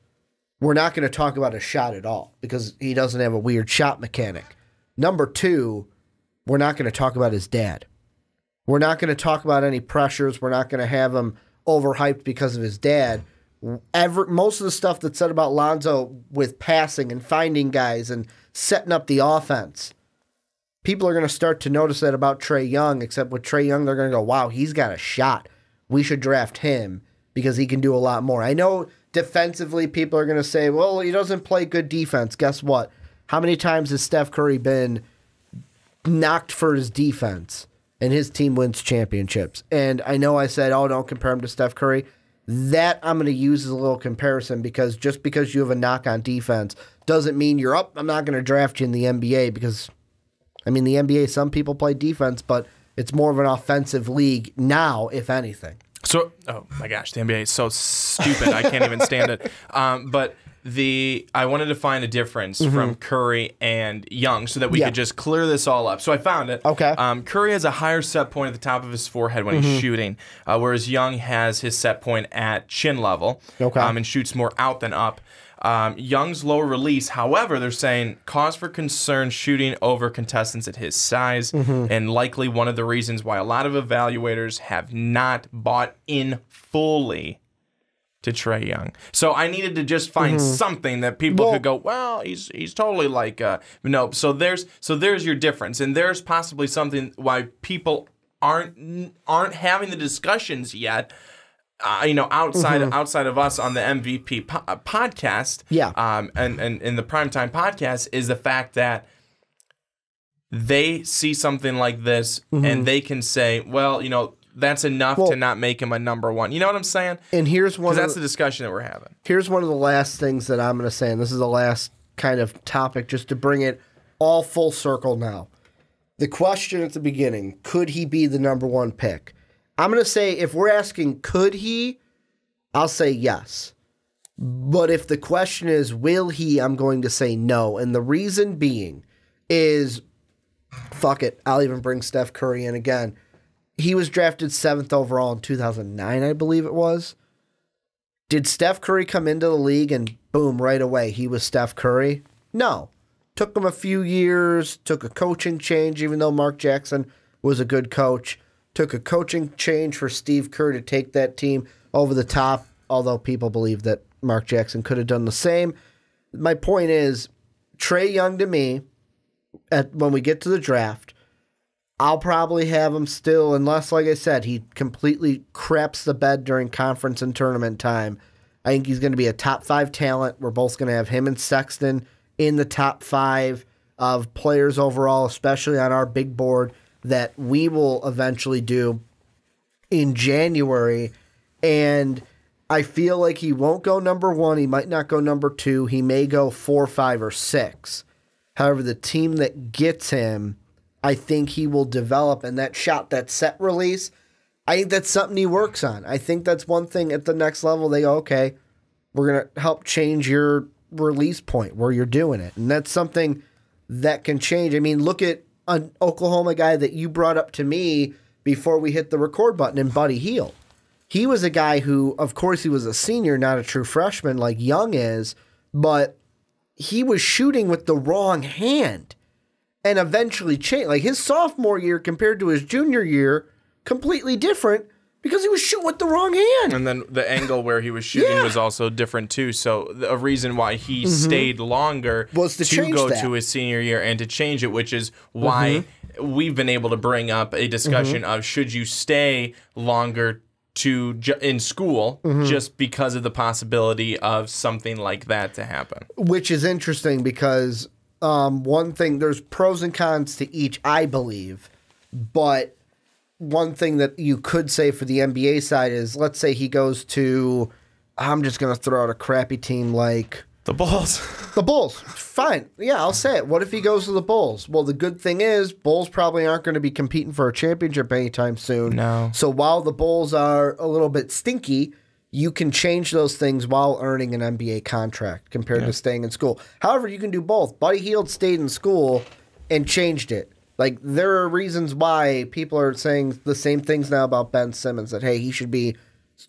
we're not going to talk about his shot at all because he doesn't have a weird shot mechanic. Number two, we're not going to talk about his dad. We're not going to talk about any pressures. We're not going to have him overhyped because of his dad. Most of the stuff that's said about Lonzo with passing and finding guys and setting up the offense, people are going to start to notice that about Trae Young, except with Trae Young, they're going to go, wow, he's got a shot. We should draft him because he can do a lot more. I know defensively people are going to say, well, he doesn't play good defense. Guess what? How many times has Steph Curry been knocked for his defense and his team wins championships? And I know I said, oh, don't compare him to Steph Curry. That I'm going to use as a little comparison because just because you have a knock on defense doesn't mean you're up. I'm not going to draft you in the NBA because, I mean, the NBA, some people play defense, but it's more of an offensive league now, if anything. So, oh my gosh, the NBA is so stupid. I can't even stand it. But I wanted to find a difference from Curry and Young so that we could just clear this all up. So I found it. Okay. Curry has a higher set point at the top of his forehead when he's shooting, whereas Young has his set point at chin level and shoots more out than up. Young's lower release, however, they're saying cause for concern shooting over contestants at his size, and likely one of the reasons why a lot of evaluators have not bought in fully to Trae Young. So I needed to just find something that people could go, well, he's totally like no. So there's your difference, and there's possibly something why people aren't having the discussions yet. Outside of us on the MVP podcast, and in the Primetime podcast, is the fact that they see something like this and they can say, well, that's enough to not make him a number one. You know what I'm saying? And here's one. Because that's the discussion that we're having. Here's one of the last things that I'm going to say, and this is the last kind of topic, just to bring it all full circle now. The question at the beginning: could he be the number one pick? I'm going to say, if we're asking, could he? I'll say yes. But if the question is, will he? I'm going to say no. And the reason being is, fuck it, I'll even bring Steph Curry in again. He was drafted 7th overall in 2009, I believe it was. Did Steph Curry come into the league and boom, right away, he was Steph Curry? No. Took him a few years, took a coaching change, even though Mark Jackson was a good coach. Took a coaching change for Steve Kerr to take that team over the top, although people believe that Mark Jackson could have done the same. My point is, Trae Young to me, when we get to the draft, I'll probably have him still, unless, like I said, he completely craps the bed during conference and tournament time. I think he's going to be a top 5 talent. We're both going to have him and Sexton in the top 5 of players overall, especially on our big board that we will eventually do in January. And I feel like he won't go number 1. He might not go number 2. He may go 4, 5, or 6. However, the team that gets him I think he will develop, and that set release, I think that's something he works on. I think that's one thing at the next level. They go, okay, we're going to help change your release point where you're doing it. And that's something that can change. I mean, look at an Oklahoma guy that you brought up to me before we hit the record button in Buddy Hield. He was a guy who, of course, he was a senior, not a true freshman like Young is, but he was shooting with the wrong hand and eventually changed. Like his sophomore year compared to his junior year, completely different because he was shooting with the wrong hand. And then the angle where he was shooting was also different too. So a reason why he stayed longer was to go that. to his senior year and to change it, which is why we've been able to bring up a discussion of should you stay longer in school just because of the possibility of something like that to happen. Which is interesting because one thing, there's pros and cons to each, I believe, but one thing that you could say for the NBA side is, let's say he goes to, I'm just going to throw out a crappy team like the Bulls. The Bulls. Fine. Yeah, I'll say it. What if he goes to the Bulls? Well, the good thing is Bulls probably aren't going to be competing for a championship anytime soon. No. So while the Bulls are a little bit stinky, you can change those things while earning an NBA contract compared to staying in school. However, you can do both. Buddy Hield stayed in school and changed it. Like, there are reasons why people are saying the same things now about Ben Simmons, that, hey, he should be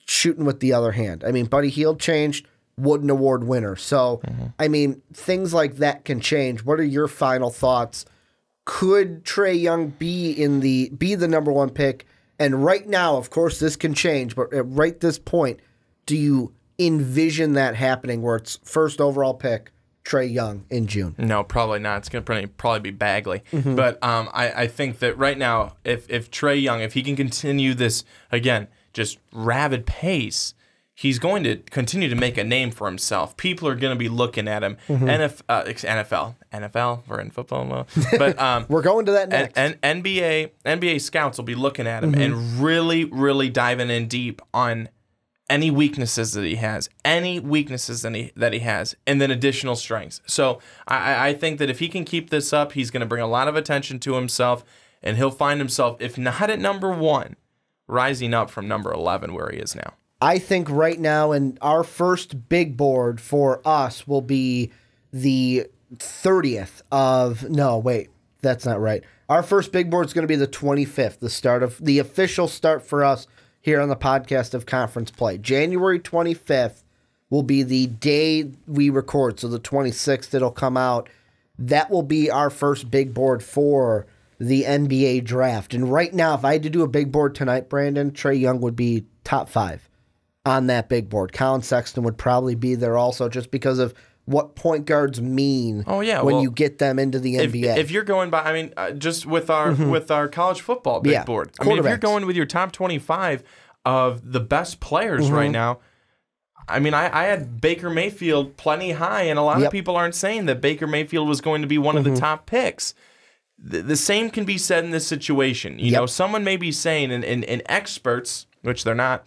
shooting with the other hand. I mean, Buddy Hield changed, Wooden Award winner. So, I mean, things like that can change. What are your final thoughts? Could Trae Young be the number one pick? And right now, of course, this can change, but at right this point, do you envision that happening where it's first overall pick, Trae Young in June? No, probably not. It's going to probably be Bagley. But I think that right now, if Trae Young, if he can continue this, again, just rabid pace, he's going to continue to make a name for himself. People are going to be looking at him. NFL, we're in football, but we're going to that next. And NBA scouts will be looking at him and really, really diving in deep on any weaknesses that he has, and then additional strengths. So I think that if he can keep this up, he's going to bring a lot of attention to himself, and he'll find himself, if not at number 1, rising up from number 11 where he is now. I think right now, and our first big board for us will be the 30th of, no, wait, that's not right. Our first big board is going to be the 25th, the start of the official start for us here on the podcast of conference play. January 25th will be the day we record, so the 26th it'll come out. That will be our first big board for the NBA draft. And right now, if I had to do a big board tonight, Brandon, Trae Young would be top 5 on that big board. Colin Sexton would probably be there also, just because of what point guards mean when you get them into the NBA. If you're going by, I mean, just with our college football big board, I mean, if you're going with your top 25 of the best players right now, I mean, I had Baker Mayfield plenty high, and a lot of people aren't saying that Baker Mayfield was going to be one of the top picks. The same can be said in this situation. You know, someone may be saying, and experts, which they're not,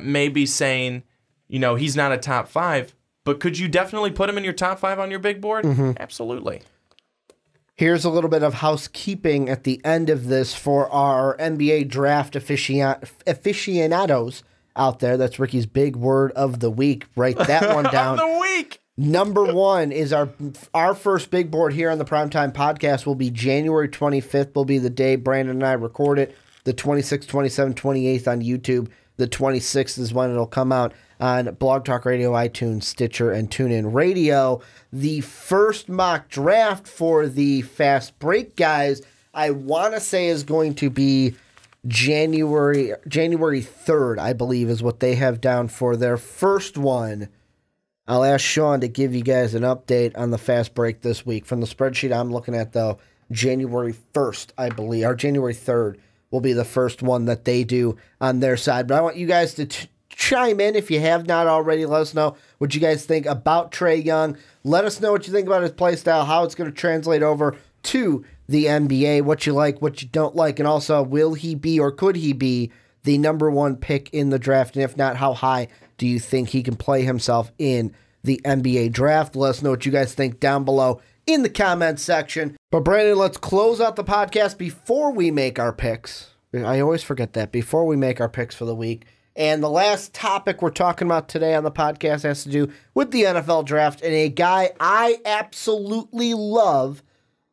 may be saying, you know, he's not a top 5. But could you definitely put him in your top 5 on your big board? Absolutely. Here's a little bit of housekeeping at the end of this for our NBA draft aficionados out there. That's Ricky's big word of the week. Write that one down. Of the week! Number 1 is our first big board here on the Primetime Podcast will be January 25th will be the day Brandon and I record it. The 26th, 27th, 28th on YouTube. The 26th is when it'll come out on Blog Talk Radio, iTunes, Stitcher, and TuneIn Radio. The first mock draft for the Fast Break guys, I want to say, is going to be January 3rd, I believe, is what they have down for their first one. I'll ask Sean to give you guys an update on the Fast Break this week. From the spreadsheet I'm looking at, though, January 1st, I believe, or January 3rd will be the first one that they do on their side. But I want you guys to chime in if you have not already. Let us know what you guys think about Trae Young. Let us know what you think about his play style, how it's going to translate over to the NBA, what you like, what you don't like, and also, will he be or could he be the number 1 pick in the draft? And if not, how high do you think he can play himself in the NBA draft? Let us know what you guys think down below. in the comments section. But Brandon, let's close out the podcast before we make our picks. I always forget that, before we make our picks for the week. And the last topic we're talking about today on the podcast has to do with the NFL draft and a guy I absolutely love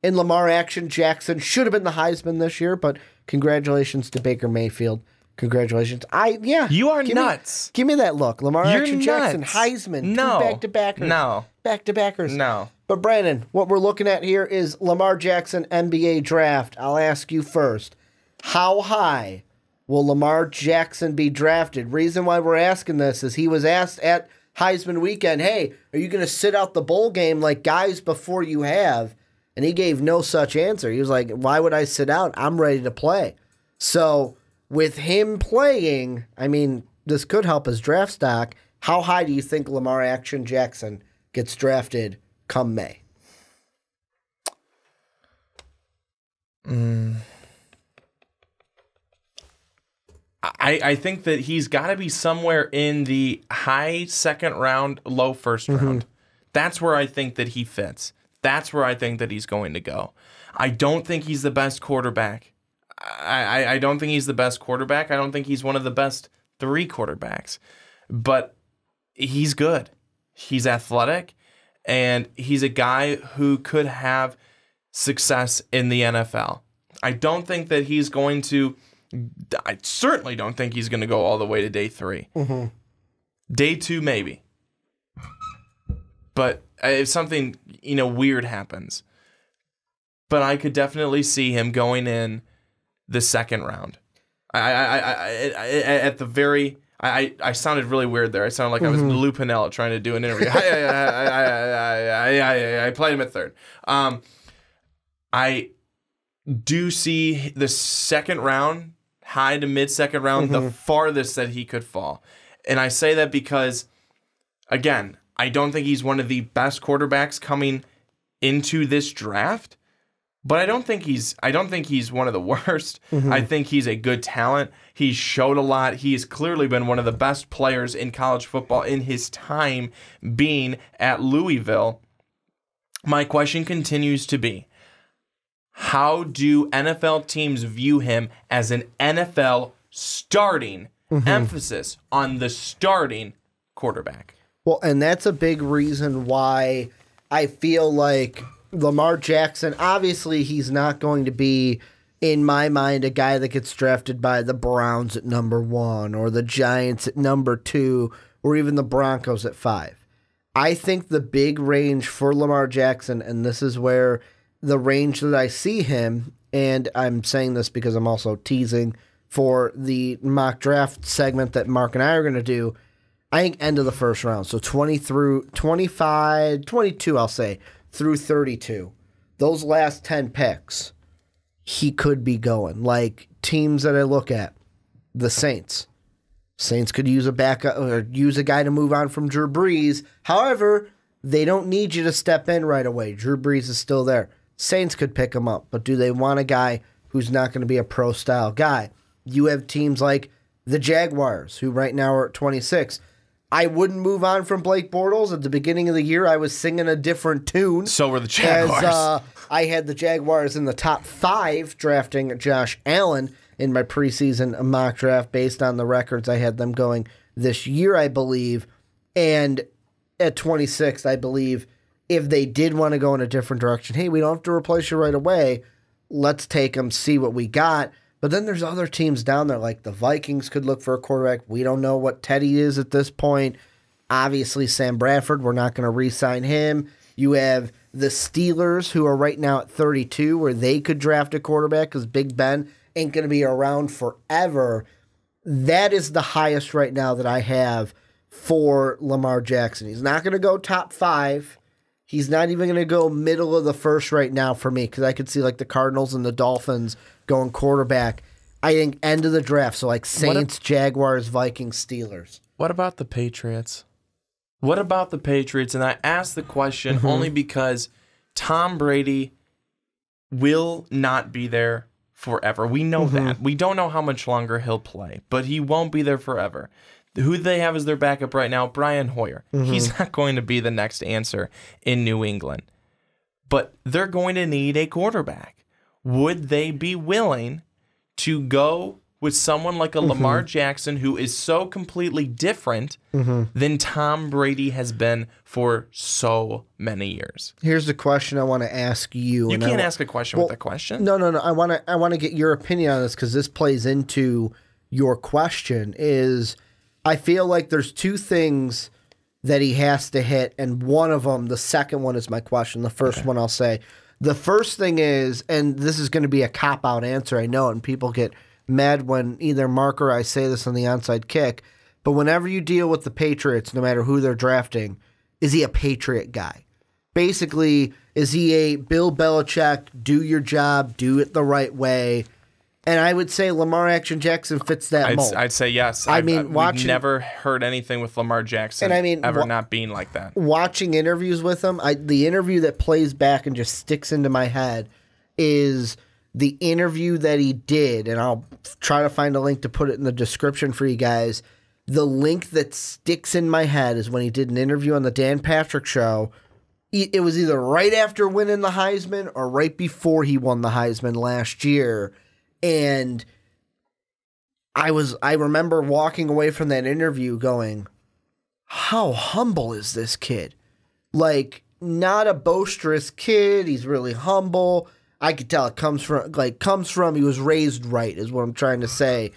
in Lamar Action Jackson. Should have been the Heisman this year, but congratulations to Baker Mayfield. Congratulations. You are nuts. Give me that look. Lamar You're Action nuts. Jackson, Heisman, No. two back-to-backers. No. Back-to-backers. No. But Brandon, what we're looking at here is Lamar Jackson NBA draft. I'll ask you first. How high will Lamar Jackson be drafted? Reason why we're asking this is he was asked at Heisman weekend, hey, are you going to sit out the bowl game like guys before you have? And he gave no such answer. He was like, why would I sit out? I'm ready to play. So with him playing, I mean, this could help his draft stock. How high do you think Lamar Action Jackson gets drafted come May? I think that he's got to be somewhere in the high second round, low first round. That's where I think that he fits. That's where I think that he's going to go. I don't think he's the best quarterback. I don't think he's the best quarterback. I don't think he's one of the best 3 quarterbacks. But he's good. He's athletic. And he's a guy who could have success in the NFL. I don't think that he's going to... I certainly don't think he's going to go all the way to day 3. Day 2, maybe. But if something, weird happens. But I could definitely see him going in the second round. I sounded really weird there. I sounded like I was Lou Piniella trying to do an interview. I played him at third. I do see the second round, high to mid second round, the farthest that he could fall. And I say that because, again, I don't think he's one of the best quarterbacks coming into this draft, but I don't think he's one of the worst. I think he's a good talent. He's showed a lot. He's clearly been one of the best players in college football in his time being at Louisville. My question continues to be, how do NFL teams view him as an NFL starting, emphasis on the starting quarterback? Well, and that's a big reason why I feel like Lamar Jackson, obviously he's not going to be, in my mind, a guy that gets drafted by the Browns at number 1 or the Giants at number 2 or even the Broncos at 5. I think the big range for Lamar Jackson, and this is where the range that I see him, and I'm saying this because I'm also teasing for the mock draft segment that Mark and I are going to do, I think end of the first round. So 20 through 25, 22, I'll say, through 32. Those last 10 picks, he could be going. Like teams that I look at, the Saints. Saints could use a backup or use a guy to move on from Drew Brees. However, they don't need you to step in right away. Drew Brees is still there. Saints could pick him up, but do they want a guy who's not going to be a pro-style guy? You have teams like the Jaguars, who right now are at 26. I wouldn't move on from Blake Bortles. At the beginning of the year, I was singing a different tune. So were the Jaguars. As, I had the Jaguars in the top 5 drafting Josh Allen in my preseason mock draft based on the records I had them going this year, I believe. And at 26, I believe if they did want to go in a different direction, hey, we don't have to replace you right away. Let's take them, see what we got. But then there's other teams down there, like the Vikings could look for a quarterback. We don't know what Teddy is at this point. Obviously, Sam Bradford, we're not going to re-sign him. You have the Steelers, who are right now at 32, where they could draft a quarterback because Big Ben ain't going to be around forever. That is the highest right now that I have for Lamar Jackson. He's not going to go top 5. He's not even going to go middle of the first right now for me because I could see like the Cardinals and the Dolphins going quarterback. I think end of the draft. So like Saints, Jaguars, Vikings, Steelers. What about the Patriots? What about the Patriots? And I ask the question only because Tom Brady will not be there forever. We know that. We don't know how much longer he'll play, but he won't be there forever. Who they have as their backup right now? Brian Hoyer. He's not going to be the next answer in New England. but they're going to need a quarterback. Would they be willing to go with someone like a Lamar Jackson, who is so completely different than Tom Brady has been for so many years? Here's the question I want to ask you. You can't ask a question with a question. No. I want to get your opinion on this, because this plays into your question. Is I feel like there's two things that he has to hit, and one of them, the second one, is my question. The first one I'll say. The first thing is, and this is going to be a cop-out answer, I know, and people get mad when either Mark or I say this on the Onside Kick, but whenever you deal with the Patriots, no matter who they're drafting, is he a Patriot guy? Basically, is he a Bill Belichick, do your job, do it the right way? And I would say Lamar Jackson fits that mold. I'd say yes. We've never heard anything with Lamar Jackson ever not being like that. Watching interviews with him, the interview that plays back and just sticks into my head is the interview that he did, and I'll try to find a link to put it in the description for you guys. The link that sticks in my head is when he did an interview on the Dan Patrick Show. It was either right after winning the Heisman or right before he won the Heisman last year. And I remember walking away from that interview going, how humble is this kid? Like, not a boisterous kid. He's really humble. I could tell it comes from he was raised right, is what I'm trying to say.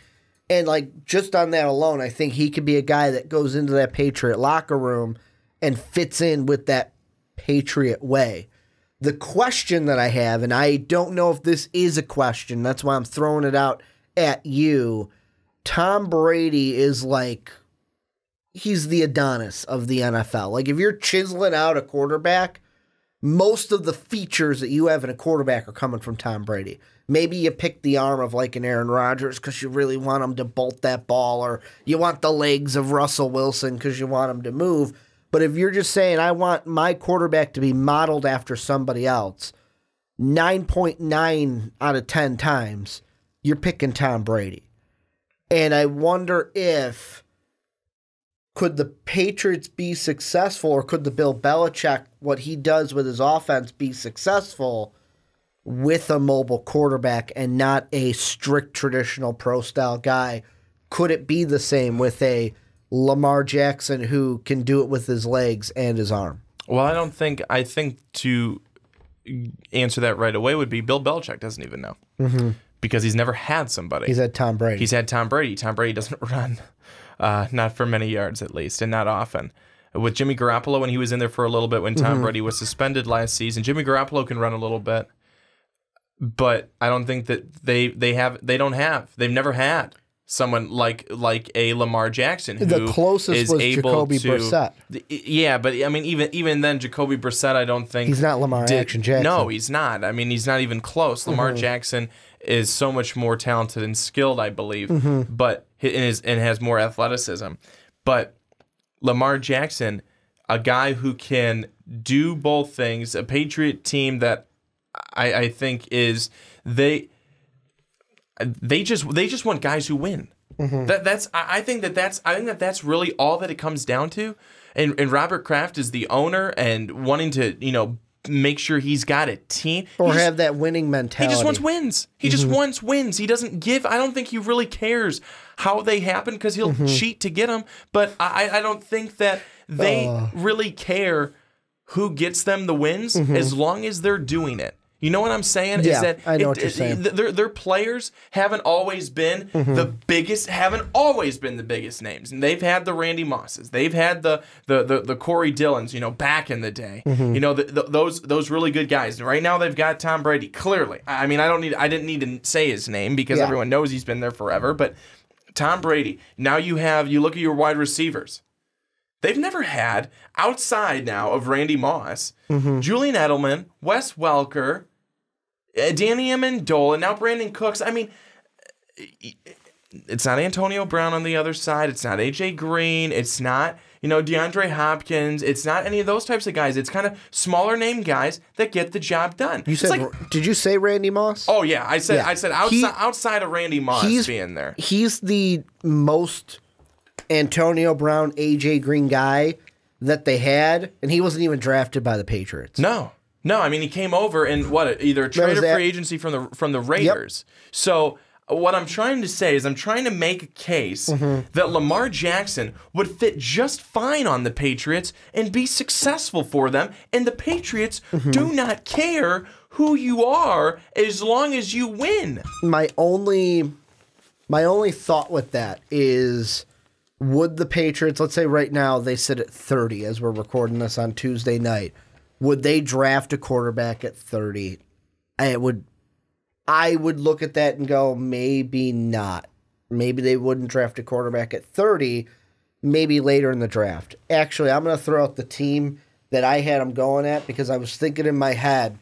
And like, just on that alone, I think he could be a guy that goes into that Patriot locker room and fits in with that Patriot way. The question that I have, and I don't know if this is a question, that's why I'm throwing it out at you. Tom Brady is like, he's the Adonis of the NFL. Like, if you're chiseling out a quarterback, most of the features that you have in a quarterback are coming from Tom Brady. Maybe you pick the arm of like an Aaron Rodgers because you really want him to bolt that ball, or you want the legs of Russell Wilson because you want him to move. But if you're just saying, I want my quarterback to be modeled after somebody else, 9.9 out of 10 times, you're picking Tom Brady. And I wonder if, could the Patriots be successful, or could the Bill Belichick, what he does with his offense, be successful with a mobile quarterback and not a strict traditional pro-style guy? Could it be the same with a Lamar Jackson who can do it with his legs and his arm? Well, I think to answer that right away would be Bill Belichick doesn't even know. Because he's never had somebody. He's had Tom Brady. He's had Tom Brady. Tom Brady doesn't run, not for many yards at least, and not often. With Jimmy Garoppolo, when he was in there for a little bit when Tom Brady was suspended last season, Jimmy Garoppolo can run a little bit, but I don't think that they've never had someone like a Lamar Jackson, who the closest is was able Jacoby to. Brissett. Yeah, but I mean, even then, Jacoby Brissett, I don't think he's not Lamar Jackson. No, he's not. I mean, he's not even close. Lamar Jackson is so much more talented and skilled, I believe, but and has more athleticism. But Lamar Jackson, a guy who can do both things, a Patriot team that I think is they just want guys who win. I think that's really all that it comes down to. And Robert Kraft is the owner and wanting to, make sure he's got a team. Or have that winning mentality. He just wants wins. He just wants wins. He doesn't give. I don't think he really cares how they happen, because he'll cheat to get them. But I don't think that they really care who gets them the wins, as long as they're doing it. You know what I'm saying? Yeah, is that I know what you're saying. Their players haven't always been the biggest names. And they've had the Randy Mosses. They've had the Corey Dillons, back in the day. Those really good guys. And right now they've got Tom Brady, clearly. I mean, I didn't need to say his name because everyone knows he's been there forever. But Tom Brady. Now you look at your wide receivers. They've never had, outside now of Randy Moss, Julian Edelman, Wes Welker, Danny Amendola, now Brandon Cooks. I mean, it's not Antonio Brown on the other side. It's not A.J. Green. It's not, DeAndre Hopkins. It's not any of those types of guys. It's kind of smaller name guys that get the job done. Did you say Randy Moss? Oh, yeah. I said outside of Randy Moss being there. He's the most Antonio Brown, A.J. Green guy that they had, and he wasn't even drafted by the Patriots. No. No, I mean, he came over and either a trade or free agency from the Raiders. Yep. So what I'm trying to say is I'm trying to make a case that Lamar Jackson would fit just fine on the Patriots and be successful for them, and the Patriots do not care who you are as long as you win. My only thought with that is, would the Patriots, let's say right now they sit at 30 as we're recording this on Tuesday night, would they draft a quarterback at 30? I would look at that and go, maybe not. Maybe they wouldn't draft a quarterback at 30, maybe later in the draft. Actually, I'm going to throw out the team that I had them going at because I was thinking in my head,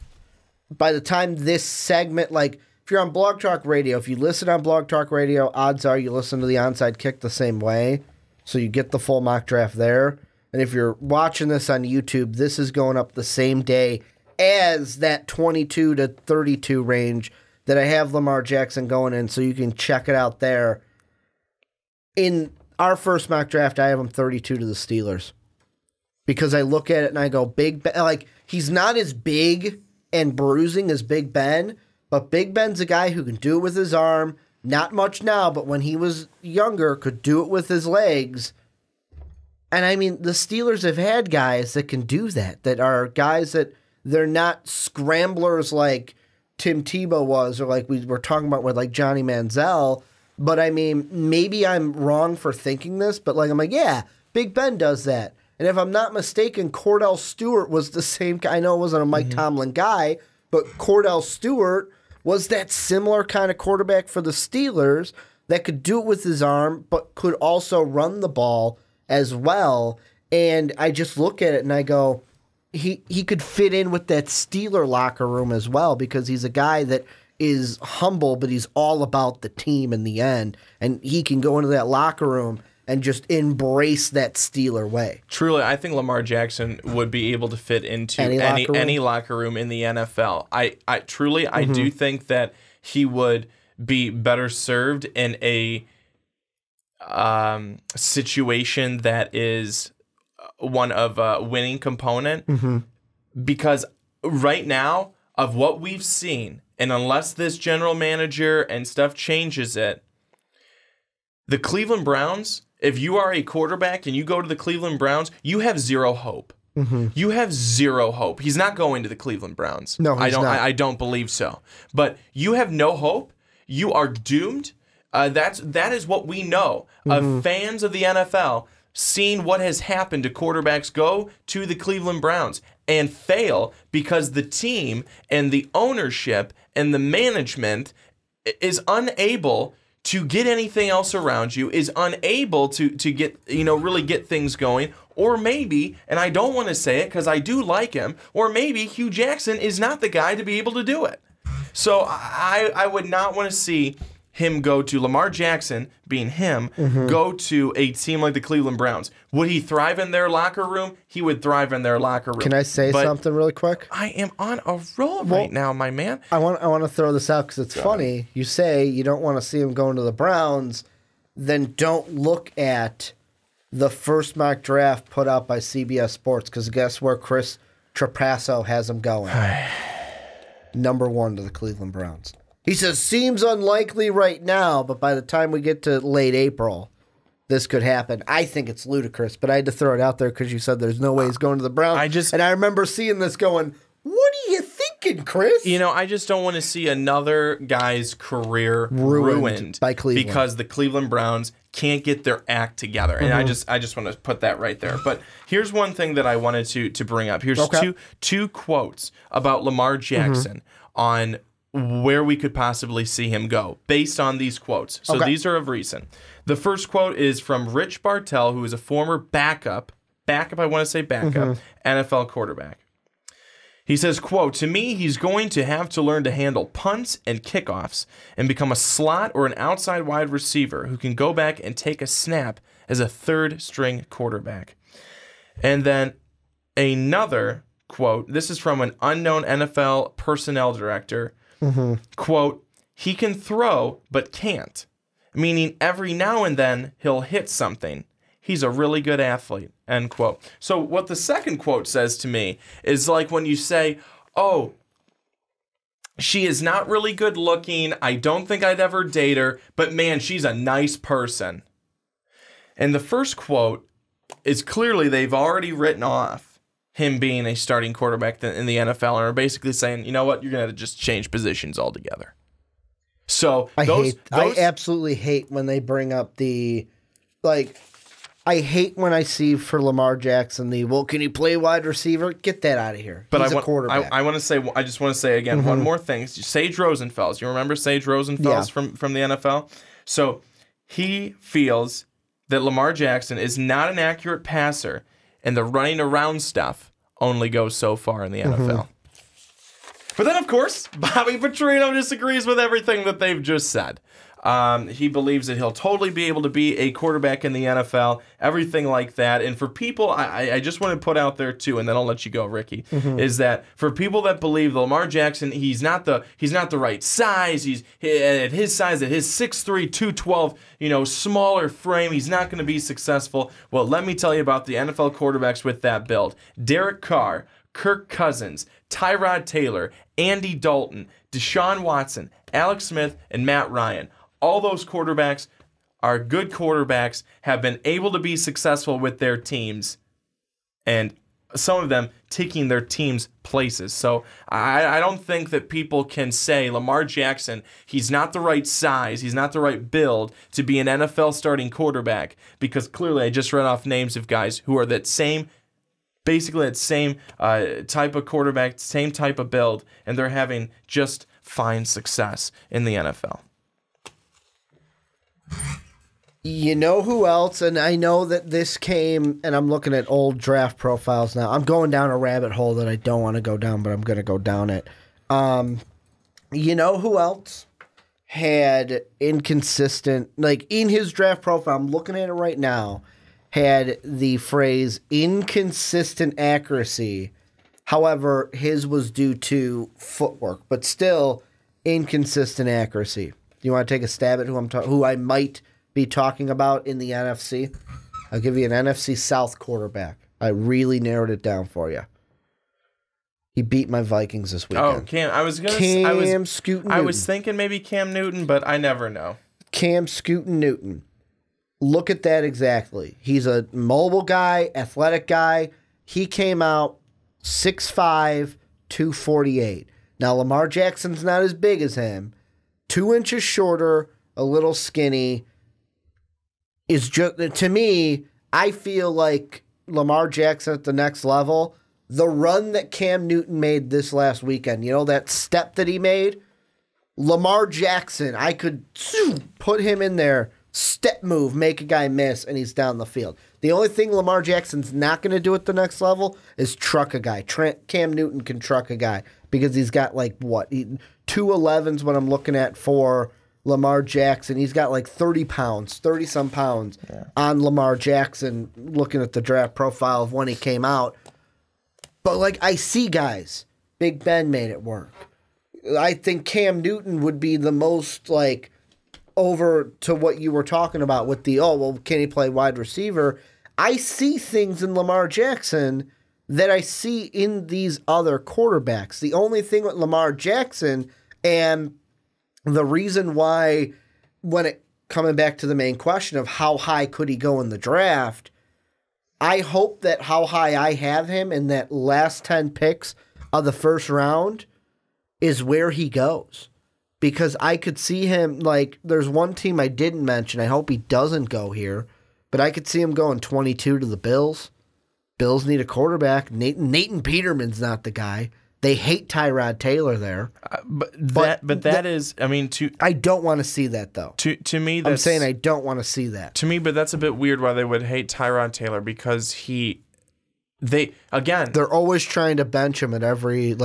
by the time this segment, like if you're on Blog Talk Radio, if you listen on Blog Talk Radio, odds are you listen to the Onside Kick the same way, so you get the full mock draft there. And if you're watching this on YouTube, this is going up the same day as that 22 to 32 range that I have Lamar Jackson going in, so you can check it out there. In our first mock draft, I have him 32 to the Steelers. Because I look at it and I go, Big Ben, like, he's not as big and bruising as Big Ben, but Big Ben's a guy who can do it with his arm. Not much now, but when he was younger, could do it with his legs. And I mean, the Steelers have had guys that can do that are guys that they're not scramblers like Tim Tebow was, or like we were talking about with like Johnny Manziel. But I mean, maybe I'm wrong for thinking this, but like I'm like, yeah, Big Ben does that. And if I'm not mistaken, Cordell Stewart was the same guy. I know it wasn't a Mike Tomlin guy, but Cordell Stewart was that similar kind of quarterback for the Steelers that could do it with his arm, but could also run the ball as well. And I just look at it and I go, he could fit in with that Steeler locker room as well, because he's a guy that is humble, but he's all about the team in the end. And he can go into that locker room and just embrace that Steeler way. Truly, I think Lamar Jackson would be able to fit into any locker room in the NFL. I do think that he would be better served in a situation that is one of a winning component, because right now, of what we've seen, and unless this general manager and stuff changes it, the Cleveland Browns, if you are a quarterback and you go to the Cleveland Browns, you have zero hope. You have zero hope. He's not going to the Cleveland Browns. No, he's not. I don't believe so. But you have no hope. You are doomed. That is what we know of fans of the NFL, seeing what has happened to quarterbacks go to the Cleveland Browns and fail because the team and the ownership and the management is unable to get anything else around you, is unable to get, really get things going. Or maybe, and I don't want to say it because I do like him, or maybe Hugh Jackson is not the guy to be able to do it. So I would not want to see him go to Lamar Jackson, being him, go to a team like the Cleveland Browns. Would he thrive in their locker room? He would thrive in their locker room. Can I say something really quick? I am on a roll right now, my man. I want to throw this out because it's funny. You say you don't want to see him going to the Browns, then don't look at the first mock draft put out by CBS Sports, because guess where Chris Trapasso has him going? Number 1 to the Cleveland Browns. He says, seems unlikely right now, but by the time we get to late April, this could happen. I think it's ludicrous, but I had to throw it out there because you said there's no way he's going to the Browns. And I remember seeing this going, what are you thinking, Chris? I just don't want to see another guy's career ruined by Cleveland because the Cleveland Browns can't get their act together. And I just want to put that right there. But here's one thing that I wanted to bring up. Here's two quotes about Lamar Jackson on where we could possibly see him go based on these quotes. So these are of recent. The first quote is from Rich Bartell, who is a former backup, NFL quarterback. He says, quote, "To me, he's going to have to learn to handle punts and kickoffs and become a slot or an outside wide receiver who can go back and take a snap as a third-string quarterback." And then another quote, this is from an unknown NFL personnel director, quote, "He can throw but can't, meaning every now and then he'll hit something. He's a really good athlete," end quote. So what the second quote says to me is like when you say, oh, she is not really good looking. I don't think I'd ever date her, but man, she's a nice person. And the first quote is clearly they've already written off him being a starting quarterback in the NFL and are basically saying, you know what, you're going to just change positions altogether. So I absolutely hate when they bring up I hate when I see for Lamar Jackson can he play wide receiver? Get that out of here. But he's a quarterback. I just want to say again one more thing. Sage Rosenfels. You remember Sage Rosenfels from the NFL? So he feels that Lamar Jackson is not an accurate passer, and the running around stuff only goes so far in the NFL. But then, of course, Bobby Petrino disagrees with everything that they've just said. He believes that he'll totally be able to be a quarterback in the NFL, everything like that. And for people, I just want to put out there too, and then I'll let you go, Ricky, is that for people that believe that Lamar Jackson, he's not the right size. He's at his size, at his 6'3", 212, smaller frame, he's not going to be successful. Well, let me tell you about the NFL quarterbacks with that build. Derek Carr, Kirk Cousins, Tyrod Taylor, Andy Dalton, Deshaun Watson, Alex Smith, and Matt Ryan. All those quarterbacks are good quarterbacks, have been able to be successful with their teams, and some of them taking their teams places. So I don't think that people can say Lamar Jackson, he's not the right size, he's not the right build to be an NFL starting quarterback, because clearly I just read off names of guys who are basically that same type of quarterback, same type of build, and they're having just fine success in the NFL. You know who else? And I know that this came, and I'm looking at old draft profiles now. I'm going down a rabbit hole that I don't want to go down, but I'm going to go down it. You know who else had inconsistent, in his draft profile, I'm looking at it right now, had the phrase inconsistent accuracy. However, his was due to footwork, but still inconsistent accuracy. Do you want to take a stab at who I might be talking about in the NFC? I'll give you an NFC South quarterback. I really narrowed it down for you. He beat my Vikings this weekend. Oh, Cam! I was thinking maybe Cam Newton, but I never know. Cam Scootin' Newton. Look at that exactly. He's a mobile guy, athletic guy. He came out 6'5", 248. Now Lamar Jackson's not as big as him. 2 inches shorter, a little skinny. Is just, to me, I feel like Lamar Jackson at the next level. The run that Cam Newton made this last weekend, that step that he made, Lamar Jackson, I could put him in there, step move, make a guy miss, and he's down the field. The only thing Lamar Jackson's not going to do at the next level is truck a guy. Cam Newton can truck a guy because he's got 211s when I'm looking at for Lamar Jackson. He's got 30-some pounds on Lamar Jackson, looking at the draft profile of when he came out. But, I see guys. Big Ben made it work. I think Cam Newton would be the most, over to what you were talking about with can he play wide receiver? I see things in Lamar Jackson that I see in these other quarterbacks. The only thing with Lamar Jackson, and the reason why, coming back to the main question of how high could he go in the draft, I hope that how high I have him in that last 10 picks of the first round is where he goes. Because I could see him, there's one team I didn't mention. I hope he doesn't go here. But I could see him going 22 to the Bills. Bills need a quarterback. Nathan Peterman's not the guy. They hate Tyrod Taylor there. I don't want to see that, though. To me, I'm saying I don't want to see that. To me, but that's a bit weird why they would hate Tyrod Taylor, because they're always trying to bench him at every,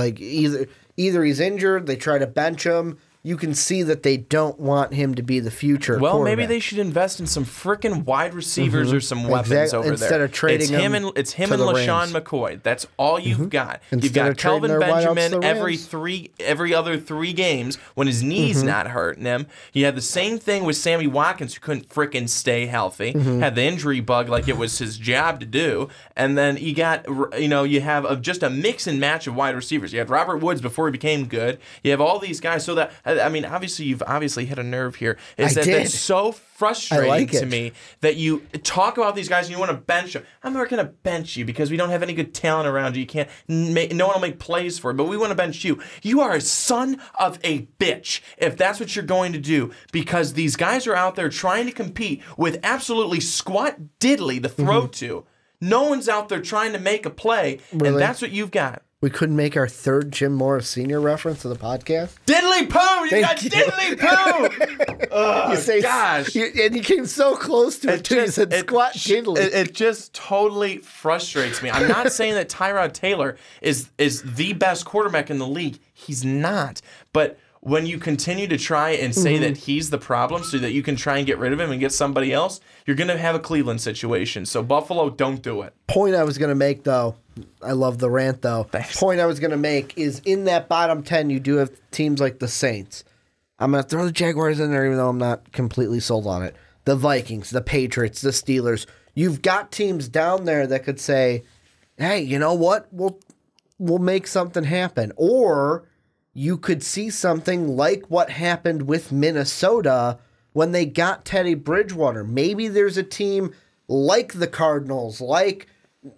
either he's injured, they try to bench him, you can see that they don't want him to be the future Well, maybe quarterback. they should invest in some freaking wide receivers or some weapons over Instead there. of trading it's him and to the LaShawn Rams. McCoy. That's all you've got. Instead You've got of trading Kelvin their wideouts to Benjamin the every other 3 games when his knee's not hurting him. You had the same thing with Sammy Watkins, who couldn't freaking stay healthy, had the injury bug like it was his job to do, and then you got you have just a mix and match of wide receivers. You had Robert Woods before he became good. You have all these guys. So that obviously you've hit a nerve here. That's so frustrating to me that you talk about these guys and you want to bench them. I'm not going to bench you because we don't have any good talent around you. You can't. No one will make plays for it, but we want to bench you. You are a son of a bitch if that's what you're going to do, because these guys are out there trying to compete with absolutely squat diddly to throw to. No one's out there trying to make a play, and that's what you've got. We couldn't make our third Jim Morris Sr. reference to the podcast. Diddly poo! You got diddly poo! Oh, you say, gosh. And you came so close to it, too. You said squat diddly. It just totally frustrates me. I'm not saying that Tyrod Taylor is the best quarterback in the league. He's not. But when you continue to try and say that he's the problem so that you can try and get rid of him and get somebody else, you're going to have a Cleveland situation. So Buffalo, don't do it. Point I was going to make, though, I love the rant, though. Thanks. Point I was going to make is in that bottom 10, you do have teams like the Saints. I'm going to throw the Jaguars in there, even though I'm not completely sold on it. The Vikings, the Patriots, the Steelers. You've got teams down there that could say, hey, you know what? We'll make something happen. Or you could see something like what happened with Minnesota when they got Teddy Bridgewater. Maybe there's a team like the Cardinals, like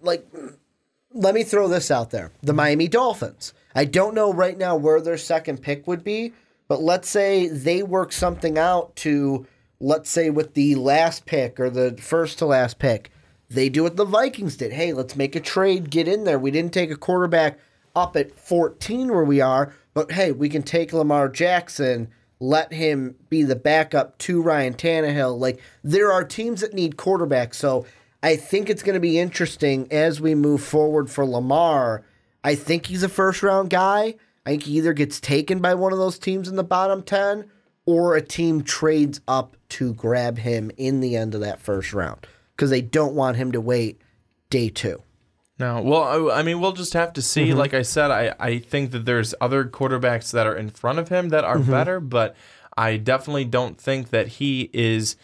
let me throw this out there. The Miami Dolphins. I don't know right now where their second pick would be, but let's say they work something out to, let's say with the last pick or the first to last pick, they do what the Vikings did. Hey, let's make a trade, get in there. We didn't take a quarterback up at 14 where we are, but hey, we can take Lamar Jackson, let him be the backup to Ryan Tannehill. Like, there are teams that need quarterbacks, so I think it's going to be interesting as we move forward for Lamar. I think he's a first-round guy. I think he either gets taken by one of those teams in the bottom 10 or a team trades up to grab him in the end of that first round because they don't want him to wait day 2. No, well, I mean, we'll just have to see. Like I said, I think that there's other quarterbacks that are in front of him that are better, but I definitely don't think that he is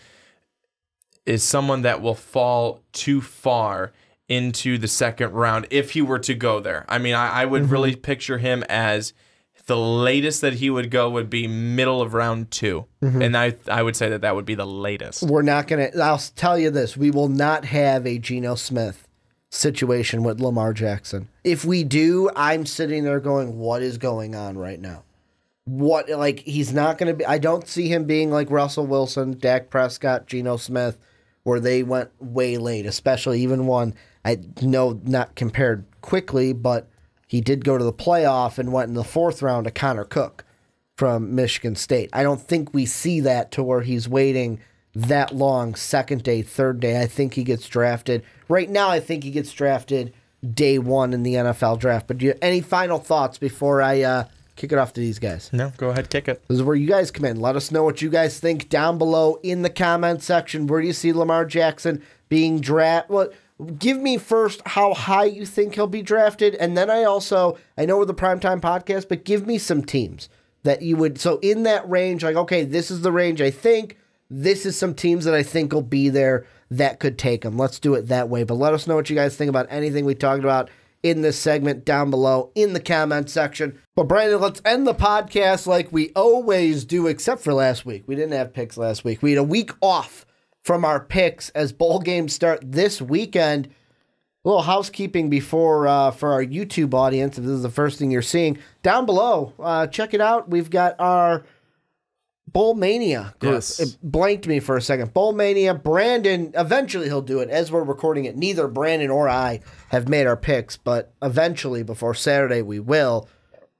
someone that will fall too far into the second round if he were to go there. I mean, I would really picture him as the latest that he would go would be middle of round 2. And I would say that would be the latest. We're not going to, I'll tell you this, we will not have a Geno Smith situation with Lamar Jackson. If we do, I'm sitting there going, what is going on right now? He's not going to be, I don't see him being like Russell Wilson, Dak Prescott, Geno Smith, where they went way late, especially even one, I know not compared quickly, but he did go to the playoff and went in the 4th round to Connor Cook from Michigan State. I don't think we see that to where he's waiting that long, second day, third day. I think he gets drafted. Right now, I think he gets drafted day 1 in the NFL draft. But do you have any final thoughts before I kick it off to these guys? No, go ahead, kick it. This is where you guys come in. Let us know what you guys think down below in the comment section. Where do you see Lamar Jackson being drafted? Well, give me first how high you think he'll be drafted, and then I know we're the Primetime Podcast, but give me some teams that you would, so in that range, like, okay, this is the range I think, this is some teams that I think will be there that could take him. Let's do it that way, but let us know what you guys think about anything we talked about in this segment down below in the comment section. But Brandon, let's end the podcast like we always do, except for last week. We didn't have picks last week. We had a week off from our picks as bowl games start this weekend. A little housekeeping before for our YouTube audience, if this is the first thing you're seeing. Down below, check it out. We've got our Bowl Mania group. Yes. It blanked me for a second. Bowl Mania. Brandon, eventually he'll do it. As we're recording it, neither Brandon or I have made our picks, but eventually, before Saturday, we will.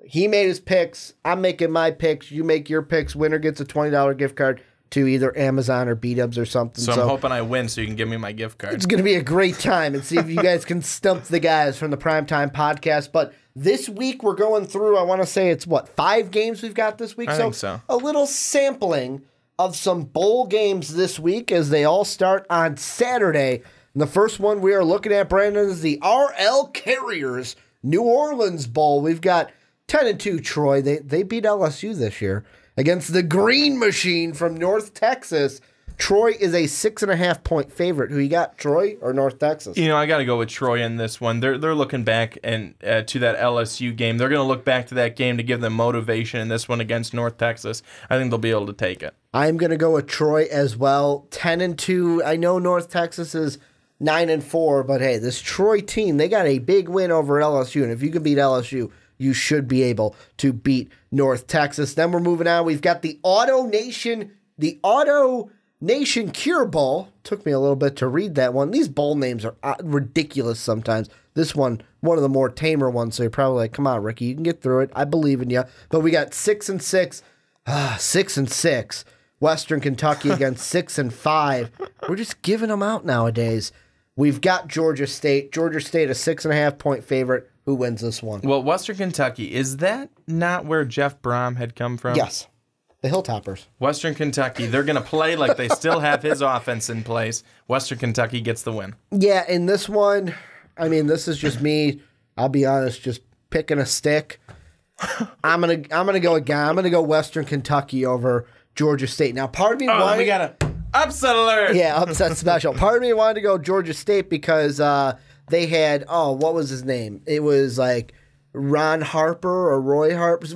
He made his picks. I'm making my picks. You make your picks. Winner gets a $20 gift card to either Amazon or B-Dubs or something. So I'm hoping I win so you can give me my gift card. It's going to be a great time, and see if you guys can stump the guys from the Primetime Podcast. But this week we're going through, I want to say it's 5 games we've got this week? I think so. A little sampling of some bowl games this week as they all start on Saturday. And the first one we are looking at, Brandon, is the RL Carriers New Orleans Bowl. We've got 10-2 Troy. They beat LSU this year against the Green Machine from North Texas. Troy is a 6.5-point favorite. Who you got, Troy or North Texas? I got to go with Troy in this one. They're looking back and to that LSU game. They're going to look back to that game to give them motivation in this one against North Texas. I think they'll be able to take it. I'm going to go with Troy as well. 10-2. I know North Texas is 9-4, but hey, this Troy team, they got a big win over LSU, and if you can beat LSU, you should be able to beat North Texas. Then we're moving on. We've got the Auto Nation Cure Bowl. Took me a little bit to read that one. These bowl names are ridiculous sometimes. This one of the more tamer ones, so you're probably like, come on, Ricky, you can get through it. I believe in you. But we got 6-6. 6-6. Western Kentucky against 6-5. We're just giving them out nowadays. We've got Georgia State. Georgia State, a 6.5-point favorite. Who wins this one? Well, Western Kentucky, is that not where Jeff Brom had come from? Yes. The Hilltoppers. Western Kentucky, they're going to play like they still have his offense in place. Western Kentucky gets the win. Yeah, in this one, I mean, this is just me, I'll be honest, just picking a stick. I'm gonna go Western Kentucky over Georgia State. Now, part of me wanted, we got a upset alert. Yeah, upset special. Part of me wanted to go Georgia State because they had, what was his name? It was like Ron Harper or Roy Harper.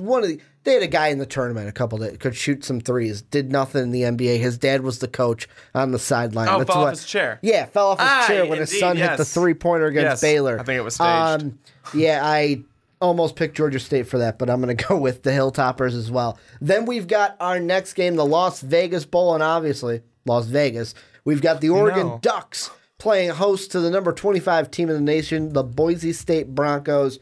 They had a guy in the tournament, a couple that could shoot some threes, did nothing in the NBA. His dad was the coach on the sideline. Oh, fell off his chair. Yeah, fell off his chair when his son hit the three-pointer against Baylor. I think it was staged. Yeah, I almost picked Georgia State for that, but I'm going to go with the Hilltoppers as well. Then we've got our next game, the Las Vegas Bowl, and obviously Las Vegas. We've got the Oregon Ducks playing host to the number 25 team in the nation, the Boise State Broncos.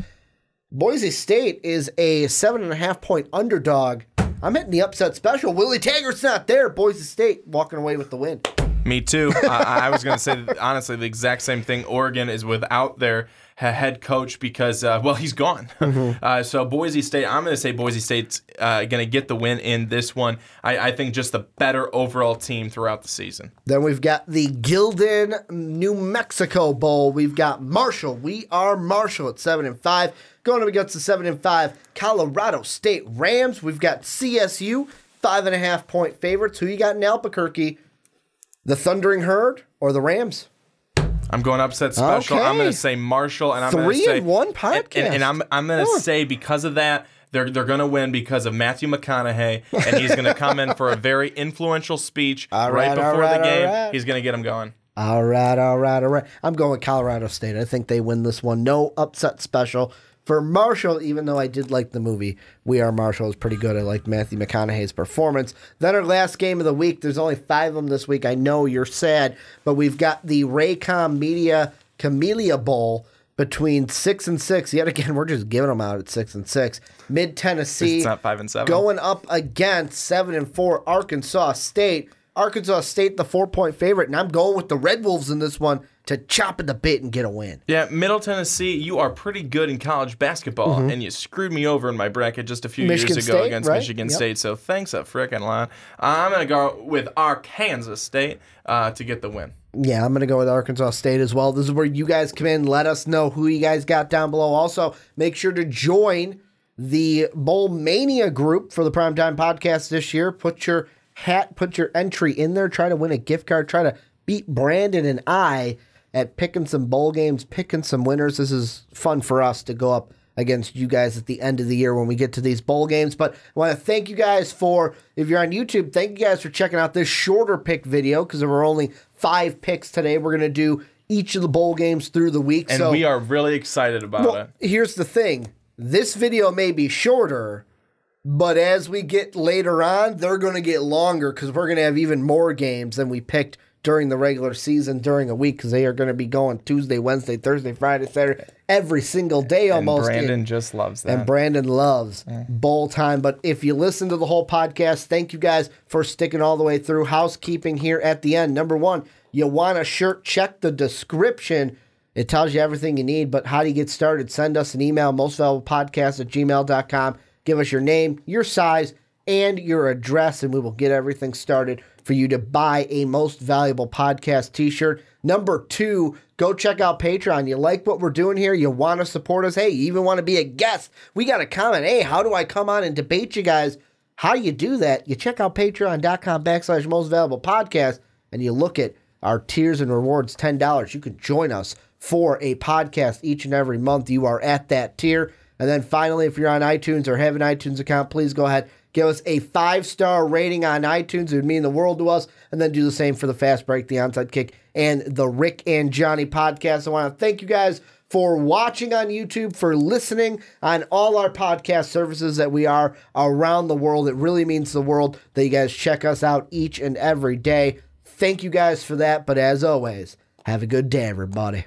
Boise State is a 7.5-point underdog. I'm hitting the upset special. Willie Taggart's not there. Boise State walking away with the win. Me too. I was going to say, honestly, the exact same thing. Oregon is without their head coach because, he's gone. Mm-hmm. So Boise State, I'm going to say Boise State's going to get the win in this one. I think just the better overall team throughout the season. Then we've got the Gildan, New Mexico Bowl. We've got Marshall. We are Marshall at 7-5. Going up against the 7-5 Colorado State Rams. We've got CSU, 5.5-point favorites. Who you got in Albuquerque? The Thundering Herd or the Rams? I'm going upset special. Okay. I'm going to say Marshall, and I'm going to say 3-1 podcast. And I'm going to say because of that, they're going to win because of Matthew McConaughey, and he's going to come in for a very influential speech right before the game. He's going to get them going. All right. I'm going with Colorado State. I think they win this one. No upset special for Marshall, even though I did like the movie We Are Marshall. It was pretty good. I liked Matthew McConaughey's performance. Then our last game of the week. There's only 5 of them this week. I know you're sad, but we've got the Raycom Media Camellia Bowl between 6-6. Yet again, we're just giving them out at 6-6. Mid-Tennessee. It's not 5-7. Going up against 7-4 Arkansas State. Arkansas State, the 4-point favorite, and I'm going with the Red Wolves in this one to chop at the bit and get a win. Yeah, Middle Tennessee, you are pretty good in college basketball, and you screwed me over in my bracket just a few years ago against Michigan State, so thanks a frickin' lot. I'm going to go with Arkansas State to get the win. Yeah, I'm going to go with Arkansas State as well. This is where you guys come in. Let us know who you guys got down below. Also, make sure to join the Bowl Mania group for the Primetime Podcast this year. Put your entry in there. Try to win a gift card. Try to beat Brandon and I at picking some bowl games, picking some winners. This is fun for us to go up against you guys at the end of the year when we get to these bowl games. But I want to thank you guys for, if you're on YouTube, thank you guys for checking out this shorter pick video because there were only 5 picks today. We're going to do each of the bowl games through the week. And we are really excited about it. Here's the thing. This video may be shorter, but as we get later on, they're going to get longer because we're going to have even more games than we picked during the regular season during a week because they are going to be going Tuesday, Wednesday, Thursday, Friday, Saturday, every single day almost. And Brandon just loves that. And Brandon loves bowl time. But if you listen to the whole podcast, thank you guys for sticking all the way through. Housekeeping here at the end. Number one, you want a shirt, check the description. It tells you everything you need. But how do you get started? Send us an email, mostvaluablepodcast@gmail.com. Give us your name, your size, and your address, and we will get everything started for you to buy a Most Valuable Podcast t-shirt. Number two, go check out Patreon. You like what we're doing here? You want to support us? Hey, you even want to be a guest? We got a comment. Hey, how do I come on and debate you guys? How do you do that? You check out patreon.com/Most Valuable Podcast, and you look at our tiers and rewards, $10. You can join us for a podcast each and every month. You are at that tier. And then finally, if you're on iTunes or have an iTunes account, please go ahead, give us a 5-star rating on iTunes. It would mean the world to us. And then do the same for the Fast Break, the Onside Kick, and the Rick and Johnny podcast. I want to thank you guys for watching on YouTube, for listening on all our podcast services that we are around the world. It really means the world that you guys check us out each and every day. Thank you guys for that. But as always, have a good day, everybody.